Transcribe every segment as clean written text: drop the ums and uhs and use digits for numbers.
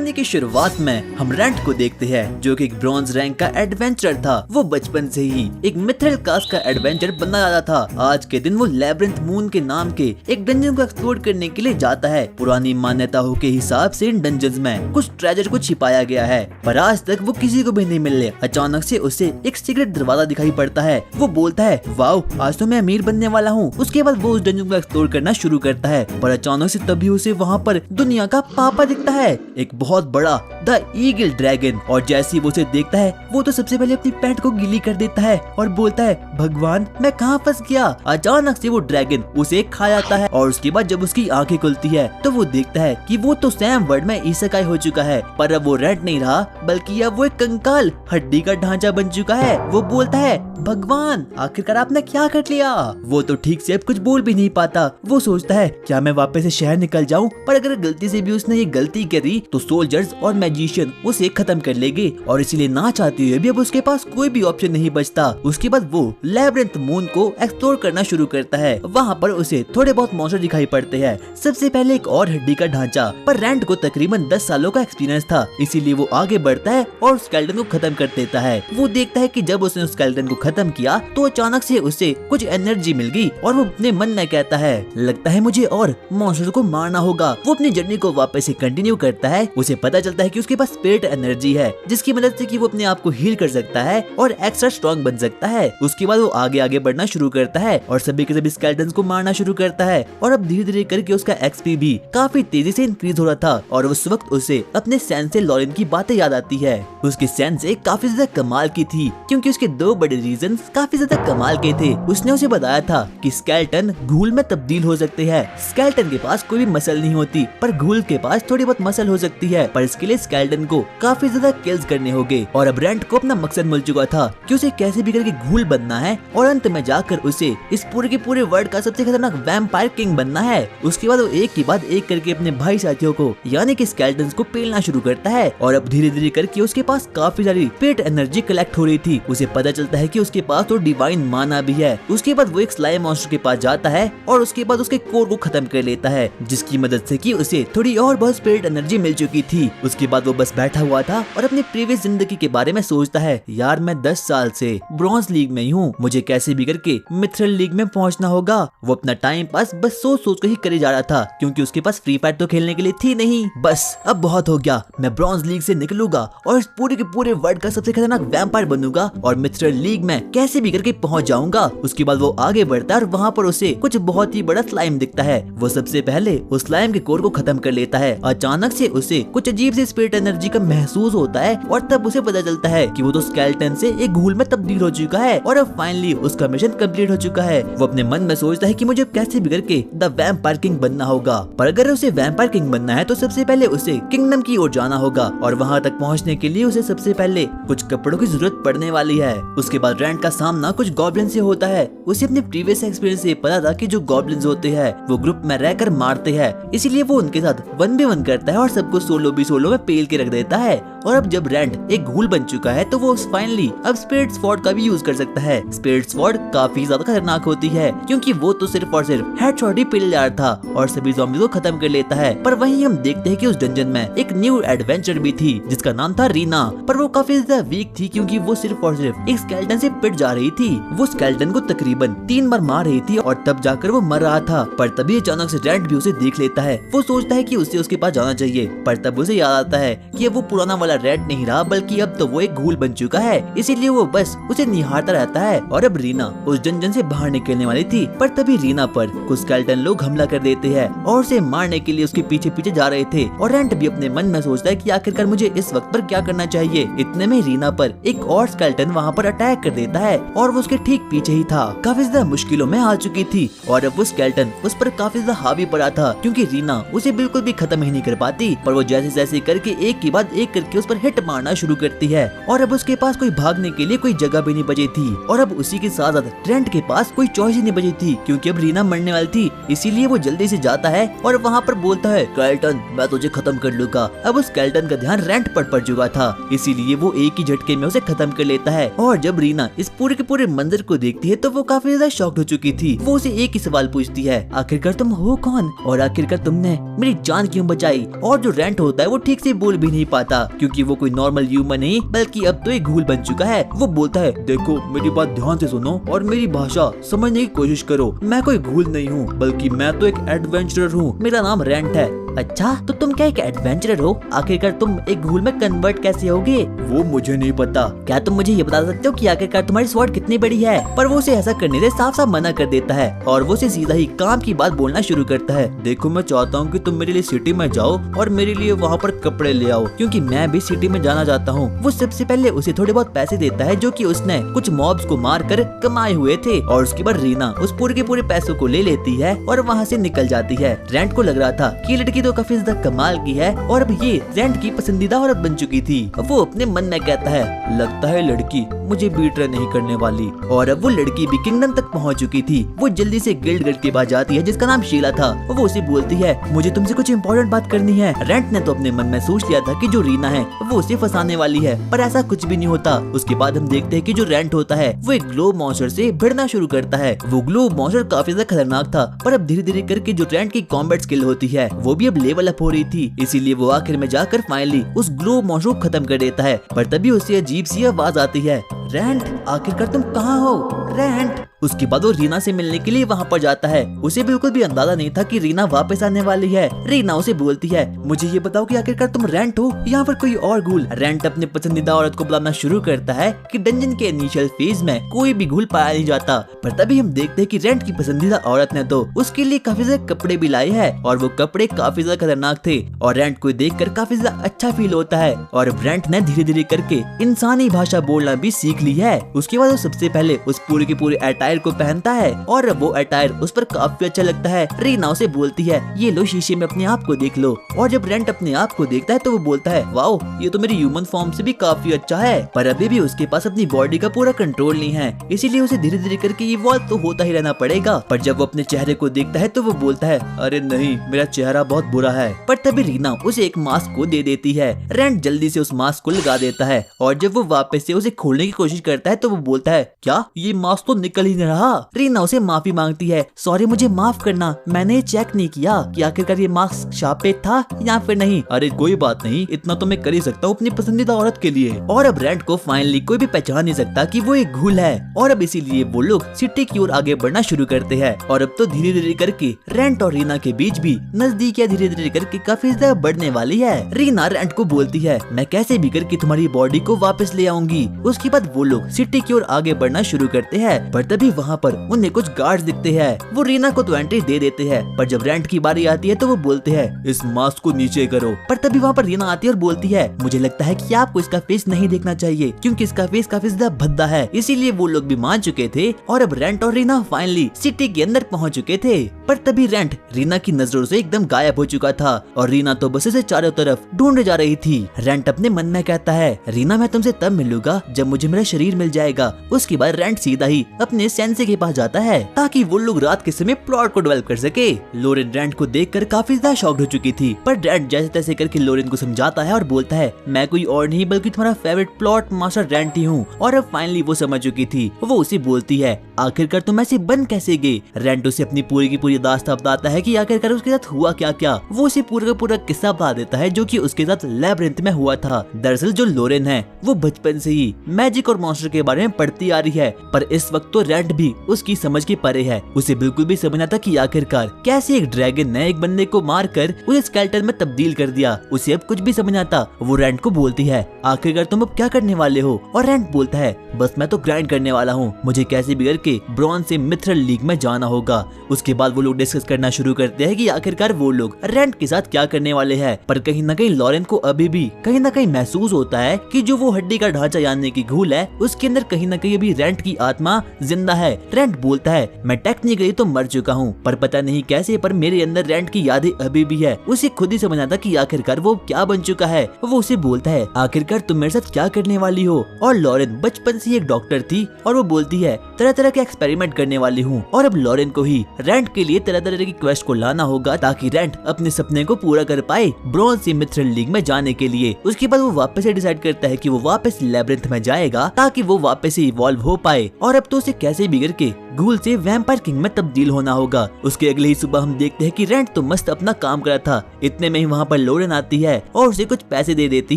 कहानी की शुरुआत में हम रेंट को देखते हैं, जो कि एक ब्रॉन्ज रैंक का एडवेंचर था। वो बचपन से ही एक मिथरल कास्ट का एडवेंचर बनना चाहता था। आज के दिन वो लैब्रिंथ मून के नाम के एक डंजन को एक्सप्लोर करने के लिए जाता है। पुरानी मान्यताओं के हिसाब से इन डंजन्स में कुछ ट्रेजर को छिपाया गया है, पर आज तक वो किसी को भी नहीं मिले। अचानक से उसे एक सीक्रेट दरवाजा दिखाई पड़ता है। वो बोलता है, वाओ, आज तो मैं अमीर बनने वाला हूँ। उसके बाद वो उस डंजन को एक्सप्लोर करना शुरू करता है, पर अचानक से तभी उसे वहाँ पर दुनिया का पापा दिखता है, एक बहुत बड़ा द ईगल ड्रैगन। और जैसे ही वो उसे देखता है, वो तो सबसे पहले अपनी पैंट को गीली कर देता है और बोलता है, भगवान, मैं कहाँ फंस गया। अचानक से वो ड्रैगन उसे खा जाता है और उसके बाद जब उसकी आंखें खुलती है तो वो देखता है कि वो तो सैम वर्ड में इसेकाई हो चुका है, पर अब वो रेंट नहीं रहा, बल्कि अब वो एक कंकाल हड्डी का ढांचा बन चुका है। वो बोलता है, भगवान, आखिरकार आपने क्या कर लिया। वो तो ठीक से अब कुछ बोल भी नहीं पाता। वो सोचता है, क्या मैं वापस से शहर निकल जाऊं, पर अगर गलती से भी उसने ये गलती करी तो सोल्जर्स और मैजिशियन उसे खत्म कर लेंगे, और इसीलिए ना चाहते हुए भी अब उसके पास कोई भी ऑप्शन नहीं बचता। उसके बाद वो लैब्रिंथ मून को एक्सप्लोर करना शुरू करता है। वहाँ पर उसे थोड़े बहुत मॉन्स्टर दिखाई पड़ते हैं। सबसे पहले एक और हड्डी का ढांचा, पर रेंट को तकरीबन 10 सालों का एक्सपीरियंस था, इसीलिए वो आगे बढ़ता है और स्केलेटन को खत्म कर देता है। वो देखता है कि जब उसने स्केलेटन को खत्म किया तो अचानक से उसे कुछ एनर्जी मिल गई और वो अपने मन में कहता है, लगता है मुझे और मॉन्स्टर को मारना होगा। वो अपनी जर्नी को वापस से कंटिन्यू करता है। उसे पता चलता है कि उसके पास स्पिरिट एनर्जी है, जिसकी मदद से कि वो अपने आप को हील कर सकता है और एक्स्ट्रा स्ट्रॉन्ग बन सकता है। उसके बाद वो आगे बढ़ना शुरू करता है और सभी के सभी स्केलेटन्स को मारना शुरू करता है। और अब धीरे धीरे करके उसका एक्सपी भी काफी तेजी से इंक्रीज हो रहा था। और उस वक्त उसे अपने सेंसे लॉरेन की बातें याद आती है। उसके सेंसे काफी ज्यादा कमाल की थी, क्योंकि उसके दो बड़े रीजंस काफी ज्यादा कमाल के थे। उसने उसे बताया था कि स्केलेटन घूल में तब्दील हो सकते हैं। स्केलेटन के पास कोई भी मसल नहीं होती, पर घूल के पास थोड़ी बहुत मसल हो सकती है, पर इसके लिए स्केलेटन को काफी ज्यादा किल्स करने होंगे। और अब रेंट को अपना मकसद मिल चुका था कि उसे कैसे भी करके घूल बनना है और अंत में जाकर उसे इस पूरे के पूरे वर्ल्ड का सबसे खतरनाक वैम्पायर किंग बनना है। उसके बाद वो एक के बाद एक करके अपने भाई साथियों को यानी कि स्केलेटन्स को पेलना शुरू करता है। और अब धीरे धीरे करके उसके पास काफी सारी स्पिरिट एनर्जी कलेक्ट हो रही थी। उसे पता चलता है कि उसके पास तो डिवाइन माना भी है। उसके बाद वो एक स्लाइम मॉन्स्टर के पास जाता है और उसके बाद उसके कोर को खत्म कर लेता है, जिसकी मदद से कि उसे थोड़ी और बहुत स्पिरिट एनर्जी मिल चुकी थी। उसके बाद वो बस बैठा हुआ था और अपनी प्रीवियस जिंदगी के बारे में सोचता है, यार मैं 10 साल से ब्रॉन्ज लीग में ही हूँ, मुझे कैसे भी करके मिथरल लीग में पहुंचना होगा। वो अपना टाइम पास बस सोच कर ही करे जा रहा था, क्योंकि उसके पास फ्री फायर तो खेलने के लिए थी नहीं। बस अब बहुत हो गया, मैं ब्रॉन्ज लीग से निकलूंगा और इस पूरे के पूरे वर्ल्ड का सबसे खतरनाक वैम्पायर बनूंगा और मिथरल लीग में कैसे भी करके पहुंच जाऊंगा। उसके बाद वो आगे बढ़ता है और वहाँ पर उसे कुछ बहुत ही बड़ा स्लाइम दिखता है। वो सबसे पहले उस स्लाइम के कोर को खत्म कर लेता है। अचानक से उसे कुछ अजीब सी स्पिरिट एनर्जी का महसूस होता है और तब उसे पता चलता है कि वो तो स्केलेटन से एक घूल में तब्दील हो चुका है और अब फाइनली उसका मिशन कंप्लीट हो चुका है। वो अपने मन में सोचता है कि मुझे कैसे भी करके द वैम्पायर किंग बनना होगा, पर अगर उसे वैम्पायर किंग बनना है तो सबसे पहले उसे किंगडम की ओर जाना होगा और वहाँ तक पहुँचने के लिए उसे सबसे पहले कुछ कपड़ों की जरूरत पड़ने वाली है। उसके बाद रेंट का सामना कुछ गॉब्लिन से होता है। उसे अपने प्रीवियस एक्सपीरियंस से पता था कि जो गॉब्लिन्स होते हैं वो ग्रुप में रहकर मारते हैं, इसीलिए वो उनके साथ 1v1 करता है और सबको सोलो में पेल के रख देता है। और अब जब रेंट एक घूल बन चुका है तो वो फाइनली अब स्पिरिट स्वॉर्ड का भी यूज कर सकता है। स्पिरिट स्वॉर्ड काफी ज्यादा खतरनाक होती है, क्योंकि वो तो सिर्फ और सिर्फ हेडशॉट ही पेल जा रहा था और सभी ज़ॉम्बीज़ को खत्म कर लेता है। पर वहीं हम देखते हैं कि उस डंजन में एक न्यू एडवेंचर भी थी, जिसका नाम था रीना, पर वो काफी ज्यादा वीक थी, क्योंकि वो सिर्फ और सिर्फ एक स्केलेटन से पिट जा रही थी। वो स्केलेटन को तकरीबन 3 बार मार रही थी और तब जाकर वो मर रहा था। पर तभी अचानक से रेंट भी उसे देख लेता है। वो सोचता है कि उसे उसके पास जाना चाहिए, पर तब उसे याद आता है कि अब वो पुराना वाला रेंट नहीं रहा, बल्कि अब तो वो एक घूल बन चुका है, इसीलिए वो बस उसे निहारता रहता है। और अब रीना उस डंजन से बाहर निकलने वाली थी, पर तभी रीना पर कुछ स्केलेटन लोग हमला कर देते हैं और उसे मारने के लिए उसके पीछे पीछे जा रहे थे। और रेंट भी अपने मन में सोचता है कि आखिरकार मुझे इस वक्त पर क्या करना चाहिए। इतने में रीना पर एक और स्केलेटन वहाँ पर अटैक कर देता है और वो उसके ठीक पीछे ही था। काफी ज्यादा मुश्किलों में आ चुकी थी और अब वो स्केलेटन उस पर काफी ज्यादा हावी पड़ा था, क्योंकि रीना उसे बिल्कुल भी खत्म ही नहीं कर पाती। पर वो जैसे जैसे करके एक के बाद एक करके उस पर हिट मारना शुरू करती है और अब उसके पास कोई भागने के लिए कोई जगह भी नहीं बची थी और अब उसी के साथ साथ ट्रेंट के पास कोई चॉइस ही नहीं बची थी क्योंकि अब रीना मरने वाली थी। इसीलिए वो जल्दी से जाता है और वहाँ पर बोलता है स्केलेटन मैं तुझे खत्म कर लूंगा। अब उस स्केलेटन का ध्यान रेंट पर पड़ चुका था, इसीलिए वो एक ही झटके में उसे खत्म कर लेता है। और जब रीना इस पूरे के पूरे मंजर को देखती है तो वो काफी ज्यादा शॉक्ड हो चुकी थी। वो उसे एक ही सवाल पूछती है, आखिरकार तुम हो कौन और आखिरकार तुमने मेरी जान क्यों बचाई। और जो रेंट होता है वो ठीक से बोल भी नहीं पाता क्योंकि वो कोई नॉर्मल ह्यूमन नहीं बल्कि अब तो एक घूल बन चुका है। वो बोलता है देखो मेरी बात ध्यान से सुनो और मेरी भाषा समझने की कोशिश करो। मैं कोई घूल नहीं हूँ बल्कि मैं तो एक एडवेंचरर हूँ। मेरा नाम रेंट है। अच्छा तो तुम क्या एक एडवेंचरर हो? आखिरकार तुम एक घूल में कन्वर्ट कैसे होगे? वो मुझे नहीं पता। क्या तुम मुझे ये बता सकते हो कि आखिरकार तुम्हारी स्वॉर्ड कितनी बड़ी है? पर वो उसे ऐसा करने से साफ साफ मना कर देता है और वो उसे सीधा ही काम की बात बोलना शुरू करता है। देखो मैं चाहता हूँ कि तुम मेरे लिए सिटी में जाओ और मेरे लिए वहाँ पर कपड़े ले आओ क्योंकि मैं भी सिटी में जाना चाहता हूँ। वो सबसे पहले उसे थोड़े बहुत पैसे देता है जो कि उसने कुछ मॉब्स को मार कर कमाए हुए थे और उसके बाद रीना उस पूरे के पूरे पैसों को ले लेती है और वहाँ से निकल जाती है। रेंट को लग रहा था कि लड़की तो काफी ज्यादा कमाल की है और अब ये रेंट की पसंदीदा औरत बन चुकी थी। वो अपने मन में कहता है लगता है लड़की मुझे बीट्रे नहीं करने वाली। और अब वो लड़की भी किंगडम तक पहुंच चुकी थी। वो जल्दी से गिल्ड गर्ल के पास जाती है जिसका नाम शीला था। वो उसे बोलती है मुझे तुमसे कुछ इम्पोर्टेंट बात करनी है। रेंट ने तो अपने मन में सोच लिया था कि जो रीना है वो उसे फंसाने वाली है पर ऐसा कुछ भी नहीं होता। उसके बाद हम देखते हैं कि जो रेंट होता है वो एक ग्लोब मॉन्स्टर से भिड़ना शुरू करता है। वो ग्लोब मॉन्स्टर काफी ज्यादा खतरनाक था पर अब धीरे धीरे करके जो रेंट की कॉम्बैट स्किल होती है वो भी अब लेवल अप हो रही थी। इसीलिए वो आखिर में जाकर फाइनली उस ग्लोब मॉन्स्टर को खत्म कर देता है। पर तभी उससे अजीब सी आवाज आती है, रेंट आखिरकार तुम कहाँ हो? रेंट। उसके बाद वो रीना से मिलने के लिए वहाँ पर जाता है। उसे बिल्कुल भी अंदाजा नहीं था कि रीना वापस आने वाली है। रीना उसे बोलती है मुझे ये बताओ कि आखिरकार तुम रेंट हो या फिर कोई और घूल। रेंट अपने पसंदीदा औरत को बुलाना शुरू करता है कि डंजन के इनिशियल फेज में कोई भी घूल पाया नहीं जाता। पर तभी हम देखते हैं कि रेंट की पसंदीदा औरत ने तो उसके लिए काफी ज्यादा कपड़े भी लाए है और वो कपड़े काफी ज्यादा खतरनाक थे और रेंट को देखकर काफी ज्यादा अच्छा फील होता है। और रेंट ने धीरे धीरे करके इंसानी भाषा बोलना भी सीख ली है। उसके बाद वो सबसे पहले उस पूरे के पूरे अटायर को पहनता है और वो अटायर उस पर काफी अच्छा लगता है। रीना उसे बोलती है ये लो शीशे में अपने आप को देख लो। और जब रेंट अपने आप को देखता है तो वो बोलता है वाओ ये तो मेरी ह्यूमन फॉर्म से भी काफी अच्छा है। पर अभी भी उसके पास अपनी बॉडी का पूरा कंट्रोल नहीं है इसीलिए उसे धीरे धीरे करके ये वॉल तो होता ही रहना पड़ेगा। पर जब वो अपने चेहरे को देखता है तो वो बोलता है अरे नहीं मेरा चेहरा बहुत बुरा है। पर तभी रीना उसे एक मास्क को दे देती है। रेंट जल्दी से उस मास्क को लगा देता है और जब वो वापस से उसे खोलने की कोशिश करता है तो वो बोलता है क्या ये मास्क तो निकल ही नहीं रहा। रीना उसे माफी मांगती है, सॉरी मुझे माफ करना, मैंने चेक नहीं किया कि आखिरकार ये मास्क शार्पेट था या फिर नहीं। अरे कोई बात नहीं, इतना तो मैं कर ही सकता हूँ अपनी पसंदीदा औरत के लिए। और अब रेंट को फाइनली कोई भी पहचान नहीं सकता कि वो एक घूल है और अब इसीलिए वो लोग सिटी की ओर आगे बढ़ना शुरू करते हैं। और अब तो धीरे धीरे करके रेंट और रीना के बीच भी नजदीकियां धीरे धीरे करके काफी ज्यादा बढ़ने वाली है। रीना रेंट को बोलती है मैं कैसे भी करके तुम्हारी बॉडी को वापस ले आऊंगी। उसके बाद वो लोग सिटी की ओर आगे बढ़ना शुरू करते हैं। पर तभी वहाँ पर उन्हें कुछ गार्ड्स दिखते हैं। वो रीना को तो एंट्री दे देते हैं पर जब रेंट की बारी आती है तो वो बोलते हैं इस मास्क को नीचे करो। पर तभी वहाँ पर रीना आती है और बोलती है मुझे लगता है कि आपको इसका फेस नहीं देखना चाहिए क्योंकि इसका फेस काफी ज्यादा भद्दा है। इसीलिए वो लोग भी मान चुके थे और अब रेंट और रीना फाइनली सिटी के अंदर पहुँच चुके थे। पर तभी रेंट रीना की नजरों से एकदम गायब हो चुका था और रीना तो बस उसे चारों तरफ ढूंढे जा रही थी। रेंट अपने मन में कहता है रीना मैं तुमसे तब मिलूंगा जब मुझे मेरा शरीर मिल जाएगा। उसके बाद रेंट सीधा ही अपने सेंसे के पास जाता है ताकि वो लोग रात के समय प्लॉट को डेवलप कर सके। लोरेन रेंट को देखकर काफी ज्यादा शॉक्ड हो चुकी थी पर रेंट जैसे तैसे करके लोरेन को समझाता है और बोलता है मैं कोई और नहीं बल्कि तुम्हारा फेवरेट प्लॉट मास्टर रेंट ही हूँ। और अब फाइनली वो समझ चुकी थी। वो उसे बोलती है आखिरकार तुम ऐसे बन कैसे गए। रेंट उसे अपनी पूरी की पूरी दास्तान बताता है कि आखिरकार उसके साथ हुआ क्या क्या। वो उसे पूरा का पूरा किस्सा बता देता है जो कि उसके साथ लैब्रिंथ में हुआ था। दरअसल जो लोरेन है वो बचपन से ही मैजिक और मॉन्स्टर के बारे में पढ़ती आ रही है पर इस वक्त तो रेंट भी उसकी समझ के परे है। उसे बिल्कुल भी समझ आता कि आखिरकार कैसे एक ड्रैगन ने एक बंदे को मारकर उसे स्केलेटन में तब्दील कर दिया। उसे अब कुछ भी समझ आता। वो रेंट को बोलती है आखिरकार तुम अब क्या करने वाले हो। और रेंट बोलता है बस मैं तो ग्राइंड करने वाला हूँ, मुझे कैसे भी करके ब्रॉन्ज से मिथरल लीग में जाना होगा। उसके बाद वो लोग डिस्कस करना शुरू करते हैं कि आखिरकार वो लोग रेंट के साथ क्या करने वाले हैं। पर कहीं न कहीं लॉरेन को अभी भी कहीं न कहीं महसूस होता है कि जो वो हड्डी का ढांचा यानी की घूल है उसके अंदर कहीं न कहीं अभी रेंट की आत्मा जिंदा है। रेंट बोलता है मैं टेक्निकली तो मर चुका हूँ, पर पता नहीं कैसे पर मेरे अंदर रेंट की यादें अभी भी है। उसे खुद ही समझ आता कि आखिरकार वो क्या बन चुका है। वो उसे बोलता है आखिरकार तुम मेरे साथ क्या करने वाली हो। और लॉरेन बचपन से एक डॉक्टर थी और वो बोलती है तरह तरह के एक्सपेरिमेंट करने वाली हूँ और अब लॉरेन को ही रेंट के लिए तरह तरह की क्वेस्ट को लाना होगा ताकि रेंट अपने सपने को पूरा कर पाए ब्रॉन्ज से मिथ्रल लीग में जाने के लिए। उसके बाद वो वापस से डिसाइड करता है कि वो वापस लैब्रिंथ में जाएगा ताकि वो वापस से इवॉल्व हो पाए और अब तो उसे कैसे भी करके घूल से वैम्पायर किंग में तब्दील होना होगा। उसके अगले ही सुबह हम देखते हैं कि रेंट तो मस्त अपना काम कर रहा था, इतने में ही वहाँ पर लॉरेन आती है और उसे कुछ पैसे दे देती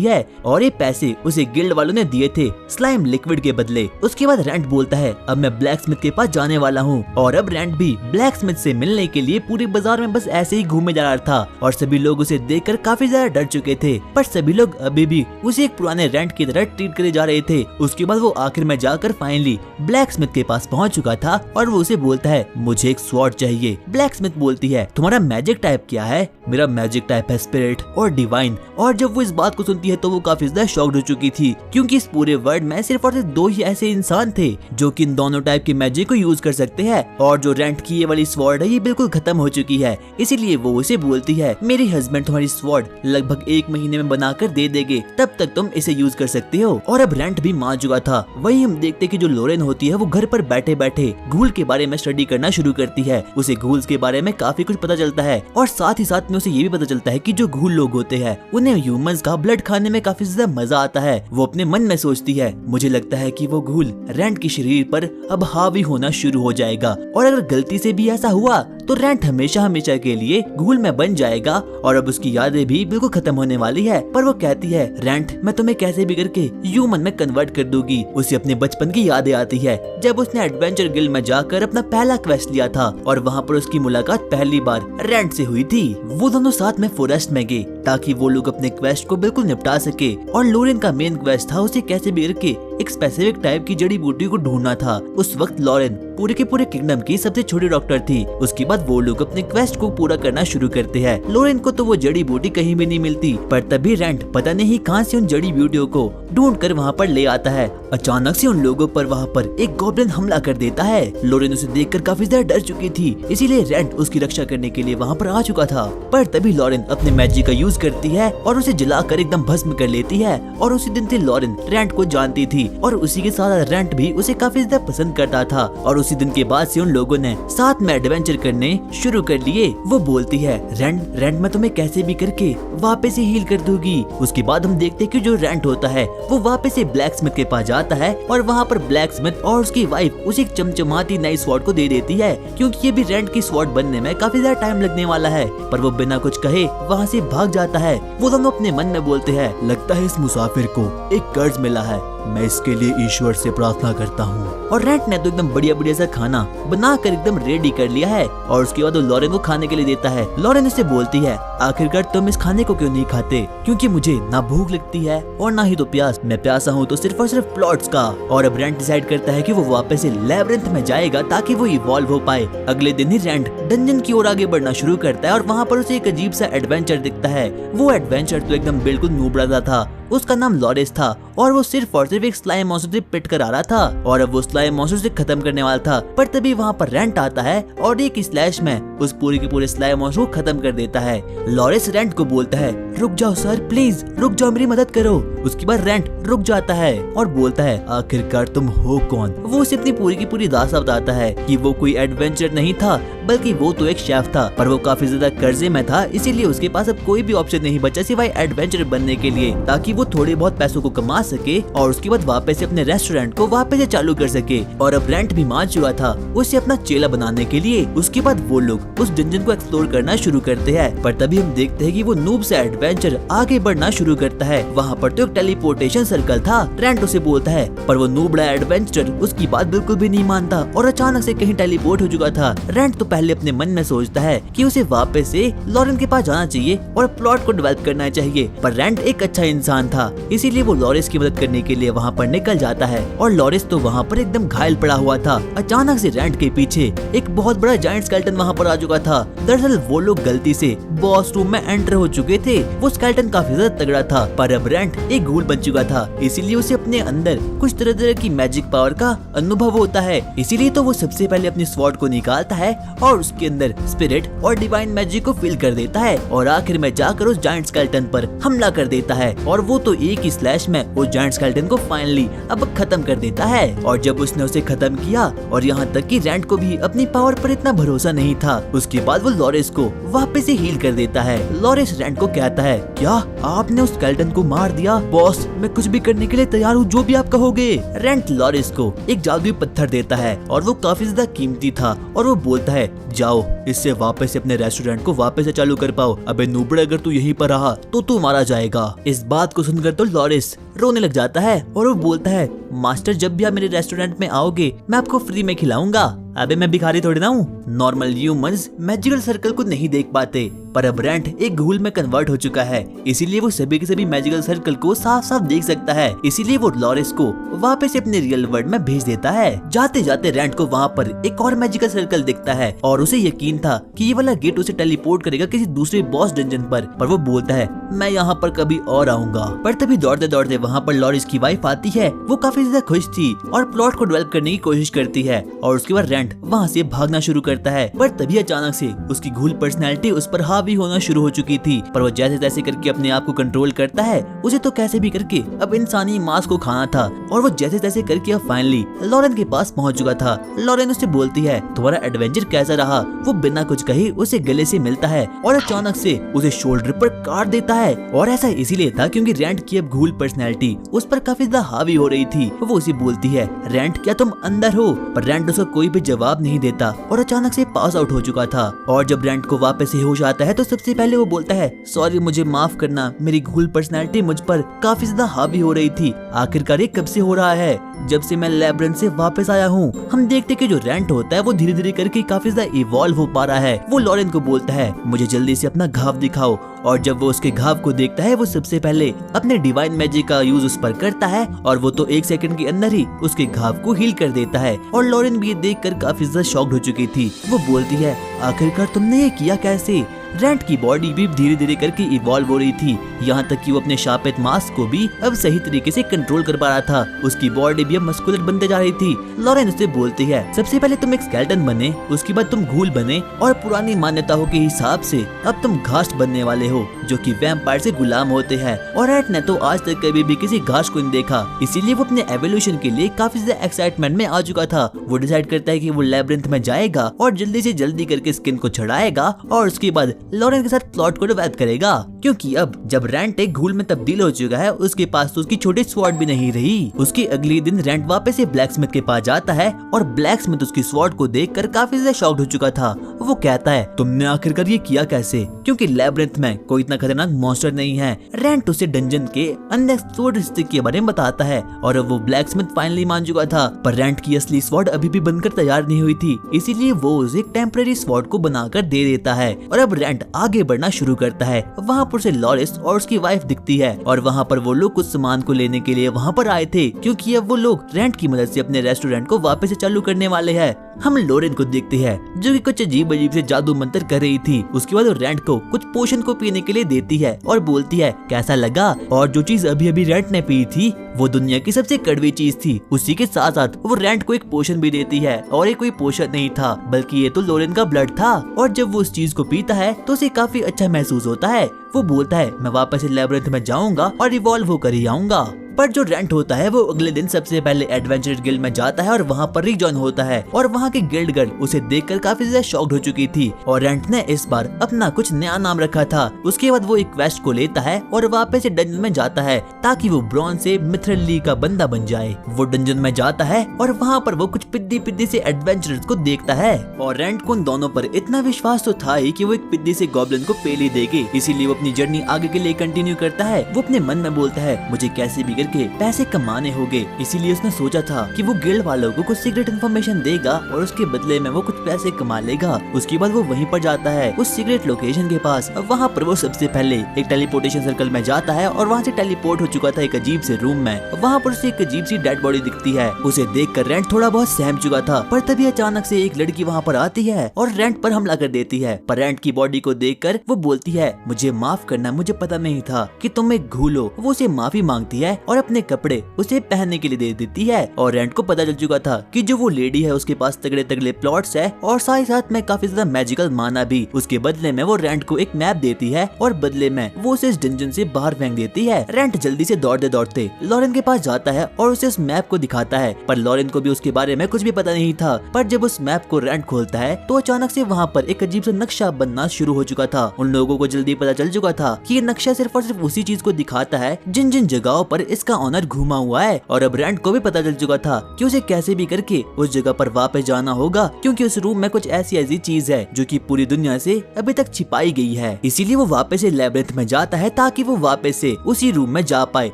है और ये पैसे उसे गिल्ड वालों ने दिए थे स्लाइम लिक्विड के बदले। उसके बाद रेंट बोलता है अब मैं ब्लैक स्मिथ के पास जाने वाला हूँ और अब रेंट भी ब्लैक स्मिथ से मिलने के लिए पूरे बाजार में बस ऐसे ही घूमे जा रहा था और सभी लोग उसे देखकर काफी ज्यादा डर चुके थे, पर सभी लोग अभी भी उसे एक पुराने रेंट की तरह ट्रीट करे जा रहे थे। उसके बाद वो आखिर में जाकर फाइनली ब्लैक स्मिथ के पास पहुंच चुका था और वो उसे बोलता है मुझे एक स्वॉर्ड चाहिए। ब्लैक स्मिथ बोलती है तुम्हारा मैजिक टाइप क्या है? मेरा मैजिक टाइप है स्पिरिट और डिवाइन। और जब वो इस बात को सुनती है तो वो काफी ज्यादा शॉक्ड हो चुकी थी क्योंकि इस पूरे वर्ल्ड में सिर्फ और सिर्फ दो ही ऐसे इंसान थे जो कि इन दोनों टाइप के मैजिक को यूज कर सकते हैं और जो रेंट की ये वाली स्वॉर्ड है ये बिल्कुल खत्म हो चुकी है। इसीलिए वो उसे बोलती है मेरे हस्बैंड तुम्हारी स्वॉर्ड लगभग 1 महीने में बनाकर दे देंगे, तब तक तुम इसे यूज कर सकते हो। और अब रेंट भी मान चुका था। वही हम देखते कि जो लॉरेन होती है वो घर पर बैठे बैठे घूल के बारे में स्टडी करना शुरू करती है। उसे घूल्स के बारे में काफी कुछ पता चलता है और साथ ही साथ में उसे ये भी पता चलता है कि जो घूल लोग होते हैं उन्हें ह्यूमंस का ब्लड खाने में काफी ज्यादा मजा आता है। वो अपने मन में सोचती है मुझे लगता है कि वो घूल रेंट के शरीर पर अब हावी होना शुरू हो जाएगा और अगर गलती से भी ऐसा हुआ तो रेंट हमेशा हमेशा के लिए घूल में बन जाएगा और अब उसकी यादें भी बिल्कुल खत्म होने वाली है। पर वो कहती है रेंट मैं तुम्हें कैसे भी करके ह्यूमन में कन्वर्ट कर दूंगी। उसे अपने बचपन की यादें आती है जब उसने एडवेंचर गिल्ड में जाकर अपना पहला क्वेस्ट लिया था और वहाँ पर उसकी मुलाकात पहली बार रेंट से हुई थी। वो दोनों साथ में फॉरेस्ट में गए ताकि वो लोग अपने क्वेस्ट को बिल्कुल निपटा सके और लॉरेन का मेन क्वेस्ट था उसे कैसे भी करके एक स्पेसिफिक टाइप की जड़ी बूटी को ढूंढना था। उस वक्त लॉरेन पूरे के पूरे किंगडम की सबसे छोटी डॉक्टर थी। उसके बाद वो लोग अपने क्वेस्ट को पूरा करना शुरू करते हैं। लॉरेन को तो वो जड़ी बूटी कहीं भी नहीं मिलती, पर तभी रेंट पता नहीं कहां से उन जड़ी बूटियों को ढूंढ कर वहाँ पर ले आता है। अचानक से उन लोगों पर वहाँ पर एक गॉब्लिन हमला कर देता है। लॉरेन उसे देखकर काफी ज्यादा डर चुकी थी, इसीलिए रेंट उसकी रक्षा करने के लिए वहाँ पर आ चुका था। पर तभी लॉरेन अपने मैजिक का यूज करती है और उसे जलाकर एकदम भस्म कर लेती है। और उसी दिन से लॉरेन रेंट को जानती थी और उसी के साथ रेंट भी उसे काफी ज्यादा पसंद करता था। और उसी दिन के बाद से उन लोगों ने साथ में एडवेंचर करने शुरू कर लिए। वो बोलती है रेंट मैं तुम्हें कैसे भी करके वापस से हील कर दूंगी। उसके बाद हम देखते कि जो रेंट होता है वो वापस से ब्लैक स्मिथ के पास जाता है और वहाँ पर ब्लैक स्मिथ और उसकी वाइफ उसे एक चमचमाती नई स्वॉर्ड को दे देती है क्योंकि ये भी रेंट की स्वॉर्ड बनने में काफी ज्यादा टाइम लगने वाला है। पर वो बिना कुछ कहे वहाँ से भाग जाता है। वो दोनों अपने मन में बोलते हैं लगता है इस मुसाफिर को एक कर्ज मिला है, मैं इसके लिए ईश्वर से प्रार्थना करता हूँ। और रेंट ने तो एकदम बढ़िया बढ़िया सा खाना बनाकर एकदम रेडी कर लिया है और उसके बाद वो लॉरेन को खाने के लिए देता है। लॉरेन उससे बोलती है आखिरकार तुम इस खाने को क्यों नहीं खाते? क्योंकि मुझे ना भूख लगती है और ना ही तो प्यास, मैं प्यासा हूँ तो सिर्फ और सिर्फ प्लॉट्स का। और अब रेंट डिसाइड करता है कि वो वापस से लैब्रिंथ में जाएगा ताकि वो इवॉल्व हो पाए। अगले दिन ही रेंट डंजन की ओर आगे बढ़ना शुरू करता है और वहाँ पर उसे एक अजीब सा एडवेंचर दिखता है। वो एडवेंचर तो एकदम बिल्कुल नूबड़ा था। उसका नाम लॉरेस था और वो सिर्फ और सिर्फ एक स्लाइम मॉन्स्टर से पिट कर आ रहा था और अब वो स्लाइम मॉन्स्टर से खत्म करने वाला था। पर तभी वहाँ पर रेंट आता है और एक स्लैश में उस पूरे के पूरे स्लाइम मॉन्स्टर को खत्म कर देता है। लॉरेस रेंट को बोलता है रुक जाओ सर, प्लीज रुक जाओ, मेरी मदद करो। उसके बाद रेंट रुक जाता है और बोलता है आखिरकार तुम हो कौन? वो उसे अपनी पूरी की पूरी दास्तां बताता है कि वो कोई एडवेंचर नहीं था बल्कि वो तो एक शेफ था, पर वो काफी ज्यादा कर्जे में था, इसीलिए उसके पास अब कोई भी ऑप्शन नहीं बचा सिवाय एडवेंचर बनने के लिए ताकि वो थोड़े बहुत पैसों को कमा सके और उसके बाद वापस से अपने रेस्टोरेंट को वापस से चालू कर सके। और अब रेंट भी मान चुका था उसे अपना चेला बनाने के लिए। उसके बाद वो लोग उस डंजन को एक्सप्लोर करना शुरू करते हैं। पर तभी हम देखते हैं कि वो नूब से एडवेंचर आगे बढ़ना शुरू करता है। वहाँ पर तो एक टेलीपोर्टेशन सर्कल था। रेंट उसे बोलता है पर वो नूबड़ा एडवेंचर उसकी बात बिल्कुल भी नहीं मानता और अचानक से कहीं टेलीपोर्ट हो चुका था। रेंट तो पहले अपने मन में सोचता है कि उसे वापस से लॉरेन के पास जाना चाहिए और प्लॉट को डेवलप करना चाहिए। पर रैंड एक अच्छा इंसान था, इसीलिए वो लॉरेंस की मदद करने के लिए वहाँ पर निकल जाता है। और लॉरेंस तो वहाँ पर एकदम घायल पड़ा हुआ था। अचानक से रैंड के पीछे एक बहुत बड़ा जायंट स्केलेटन वहाँ पर आ चुका था। दरअसल वो लोग गलती से बॉस रूम में एंटर हो चुके थे। वो स्केलेटन काफी ज्यादा तगड़ा था, पर अब रैंड एक घूल बन चुका था, इसीलिए उसे अपने अंदर कुछ तरह तरह की मैजिक पावर का अनुभव होता है। इसीलिए तो वो सबसे पहले अपनी स्वॉर्ड को निकालता है और उसके अंदर स्पिरिट और डिवाइन मैजिक को फील कर देता है और आखिर में जाकर उस जायंट स्केलेटन पर हमला कर देता है। और वो तो एक ही स्लैश में उस जायंट स्केलेटन को फाइनली अब खत्म कर देता है। और जब उसने उसे खत्म किया और यहाँ तक कि रैंड को भी अपनी पावर पर इतना भरोसा नहीं था, उसके बाद वो लॉरेंस को वापस से हील कर देता है। लॉरेंस रैंड को कहता है, क्या आपने उस स्केलेटन को मार दिया? बॉस, मैं कुछ भी करने के लिए तैयार हूँ, जो भी आप कहोगे। रैंड लॉरेंस को एक जादुई पत्थर देता है और वो काफी ज्यादा कीमती था और वो बोलता है, जाओ इससे वापस से अपने रेस्टोरेंट को वापस से चालू कर पाओ। अबे नूबड़े, अगर तू यहीं पर रहा तो तू मारा जाएगा। इस बात को सुनकर तो लॉरेंस रोने लग जाता है और वो बोलता है, मास्टर, जब भी आप मेरे रेस्टोरेंट में आओगे मैं आपको फ्री में खिलाऊंगा। अबे मैं भिखारी थोड़ी ना हूँ। नॉर्मल ह्यूमंस मैजिकल सर्कल को नहीं देख पाते, पर अब रैंड एक घूल में कन्वर्ट हो चुका है, इसीलिए वो सभी के सभी मैजिकल सर्कल को साफ साफ देख सकता है। इसीलिए वो लॉरेंस को वापस से अपने रियल वर्ल्ड में भेज देता है। जाते जाते रैंड को वहाँ पर एक और मैजिकल सर्कल दिखता है और उसे यकीन था कि ये वाला गेट उसे टेलीपोर्ट करेगा किसी दूसरे बॉस डंजन पर वो बोलता है, मैं यहाँ पर कभी और आऊंगा। पर तभी दौड़ते दौड़ते वहाँ पर लॉरेंस की वाइफ आती है। वो काफी ज्यादा खुश थी और प्लॉट को डेवलप करने की कोशिश करती है और उसके बाद रैंड वहाँ से भागना शुरू करता है। पर तभी अचानक से उसकी घूल पर्सनैलिटी उस पर हावी होना शुरू हो चुकी थी। पर वो जैसे तैसे करके अपने आप को कंट्रोल करता है। उसे तो कैसे भी करके अब इंसानी मांस को खाना था और वो जैसे तैसे करके अब फाइनली लॉरेन के पास पहुंच चुका था। लॉरेन उससे बोलती है, तुम्हारा एडवेंचर कैसा रहा? वो बिना कुछ कहे उसे गले से मिलता है और अचानक से उसे शोल्डर पर काट देता है। और ऐसा इसीलिए था क्योंकि रैंड की अब घूल पर्सनैलिटी उस पर काफी ज्यादा हावी हो रही थी। वो उसे बोलती है, रैंड, क्या तुम अंदर हो? पर रैंड उसका कोई भी जवाब नहीं देता और अचानक से पास आउट हो चुका था। और जब रैंड को वापस से होश आता है तो सबसे पहले वो बोलता है, सॉरी, मुझे माफ करना, मेरी घूल पर्सनैलिटी मुझ पर काफी ज्यादा हावी हो रही थी। आखिरकार ये कब से हो रहा है? जब से मैं लैब्रिंथ से वापस आया हूँ। हम देखते कि जो रैंड होता है वो धीरे धीरे करके काफी ज्यादा इवॉल्व हो पा रहा है। वो लॉरेन को बोलता है, मुझे जल्दी से अपना घाव दिखाओ। और जब वो उसके घाव को देखता है वो सबसे पहले अपने डिवाइन मैजिक का यूज उस पर करता है और वो तो 1 सेकंड के अंदर ही उसके घाव को हील कर देता है। और लॉरेन भी ये देखकर काफी ज्यादा शॉक्ड हो चुकी थी। वो बोलती है, आखिरकार तुमने ये किया कैसे? रैंड की बॉडी भी धीरे धीरे करके इवॉल्व हो रही थी, यहाँ तक कि वो अपने शार्पेट मास्क को भी अब सही तरीके से कंट्रोल कर पा रहा था। उसकी बॉडी भी अब मस्कुलर बनते जा रही थी। लॉरेन उससे बोलती है, सबसे पहले तुम एक स्केलेटन बने, उसके बाद तुम घूल बने और पुरानी मान्यताओं के हिसाब से अब तुम घास बनने वाले हो जो कि वैम्पायर से गुलाम होते हैं। और रैंड ने तो आज तक कभी भी किसी घास को नहीं देखा, इसीलिए वो अपने एवोल्यूशन के लिए काफी ज्यादा एक्साइटमेंट में आ चुका था। वो डिसाइड करता है कि वो लैब्रिंथ में जाएगा और जल्दी से जल्दी करके स्किन को छड़ाएगा और उसके बाद लॉरेन के साथ प्लॉट को डेवलप करेगा। क्योंकि अब जब रैंड एक घूल में तब्दील हो चुका है, उसके पास तो उसकी छोटी स्वॉर्ड भी नहीं रही। उसके अगले दिन रैंड वापस से ब्लैकस्मिथ के पास जाता है और ब्लैकस्मिथ उसकी स्वॉर्ड को देखकर काफी ज्यादा शॉक्ड हो चुका था। वो कहता है, तुमने आखिरकार ये किया कैसे? क्योंकि लैब्रिंथ में कोई इतना खतरनाक मॉन्स्टर नहीं है। रैंड उसे डंजन के अनएक्सप्लोर्ड हिस्से के बारे में बताता है और वो ब्लैकस्मिथ फाइनली मान चुका था। पर रैंड की असली स्वॉर्ड अभी भी बनकर तैयार नहीं हुई थी, इसीलिए वो उसे एक टेम्परेरी स्वॉर्ड को बनाकर दे देता है। और अब रैंड आगे बढ़ना शुरू करता है। वहाँ पर से लॉरेंस और उसकी वाइफ दिखती है और वहाँ पर वो लोग कुछ सामान को लेने के लिए वहाँ पर आए थे, क्योंकि अब वो लोग रैंड की मदद से अपने रेस्टोरेंट को वापस से चालू करने वाले हैं। हम लॉरेन को देखते हैं जो कि कुछ अजीब अजीब से जादू मंत्र कर रही थी। उसके बाद वो रैंड को कुछ पोशन को पीने के लिए देती है और बोलती है, कैसा लगा? और जो चीज अभी अभी रैंड ने पी थी वो दुनिया की सबसे कड़वी चीज थी। उसी के साथ साथ वो रैंड को एक पोशन भी देती है और ये कोई पोशन नहीं था बल्कि ये तो लॉरेन का ब्लड था। और जब वो उस चीज को पीता है तो उसे काफी अच्छा महसूस होता है। वो बोलता है, मैं वापस से लैब्रिंथ में जाऊंगा और इवॉल्व होकर ही आऊंगा। पर जो रैंड होता है वो अगले दिन सबसे पहले एडवेंचर गिल्ड में जाता है और वहाँ पर रिजॉइन होता है। और वहाँ के गिल्ड गर्ल उसे देखकर काफी ज्यादा शॉक्ड हो चुकी थी और रैंड ने इस बार अपना कुछ नया नाम रखा था। उसके बाद वो एक क्वेस्ट को लेता है और वापस से डंजन में जाता है ताकि वो ब्रॉन्ज से मिथ्रल ली का बंदा बन जाए। वो डंजन में जाता है और वहाँ पर वो कुछ पिद्दी पिद्दी से एडवेंचरर्स को देखता है और रैंड को उन दोनों पर इतना विश्वास तो था ही कि वो एक पिद्दी से गॉब्लिन को पेल ही देगी। इसीलिए वो अपनी जर्नी आगे के लिए कंटिन्यू करता है। वो अपने मन में बोलता है, मुझे कैसे भी करके पैसे कमाने होंगे, इसीलिए उसने सोचा था कि वो गिल्ड वालों को कुछ सीक्रेट इन्फॉर्मेशन देगा और उसके बदले में वो कुछ पैसे कमा लेगा। उसके बाद वो वहीं पर जाता है उस सीक्रेट लोकेशन के पास। वहाँ पर वो सबसे पहले एक टेलीपोर्टेशन सर्कल में जाता है और वहाँ से टेलीपोर्ट हो चुका था एक अजीब से रूम में। वहाँ पर उसे एक अजीब सी डेड बॉडी दिखती है। उसे देखकर रेंट थोड़ा बहुत सहम चुका था, पर तभी अचानक से एक लड़की वहाँ पर आती है और रेंट पर हमला कर देती है। पर रेंट की बॉडी को देखकर वो बोलती है, मुझे माफ करना, मुझे पता नहीं था कि तुम एक घूल हो। वो उसे माफी मांगती है और अपने कपड़े उसे पहनने के लिए दे देती है। और रेंट को पता चल चुका था कि जो वो लेडी है उसके पास तगड़े तगड़े प्लॉट्स है और साथ ही साथ में काफी ज्यादा मैजिकल माना भी। उसके बदले में वो रेंट को एक मैप देती है और बदले में वो उसे इस डंजन से बाहर फेंक देती है। रेंट जल्दी से दौड़ते दौड़ते लॉरेन के पास जाता है और उसे उस मैप को दिखाता है, पर लॉरेन को भी उसके बारे में कुछ भी पता नहीं था। पर जब उस मैप को रेंट खोलता है तो अचानक से वहाँ पर एक अजीब सा नक्शा बनना शुरू हो चुका था। उन लोगों को जल्दी पता चल चुका था कि ये नक्शा सिर्फ और सिर्फ उसी चीज को दिखाता है जिन जिन जगहों पर इसका ऑनर घूमा हुआ है। और अब रेंट को भी पता चल चुका था कि उसे कैसे भी करके उस जगह पर वापस जाना होगा, क्योंकि उस रूम में कुछ ऐसी चीज है जो कि पूरी दुनिया से अभी तक छिपाई गई है। इसीलिए वो वापस से लैब्रिंथ में जाता है ताकि वो वापस से उसी रूम में जा पाए।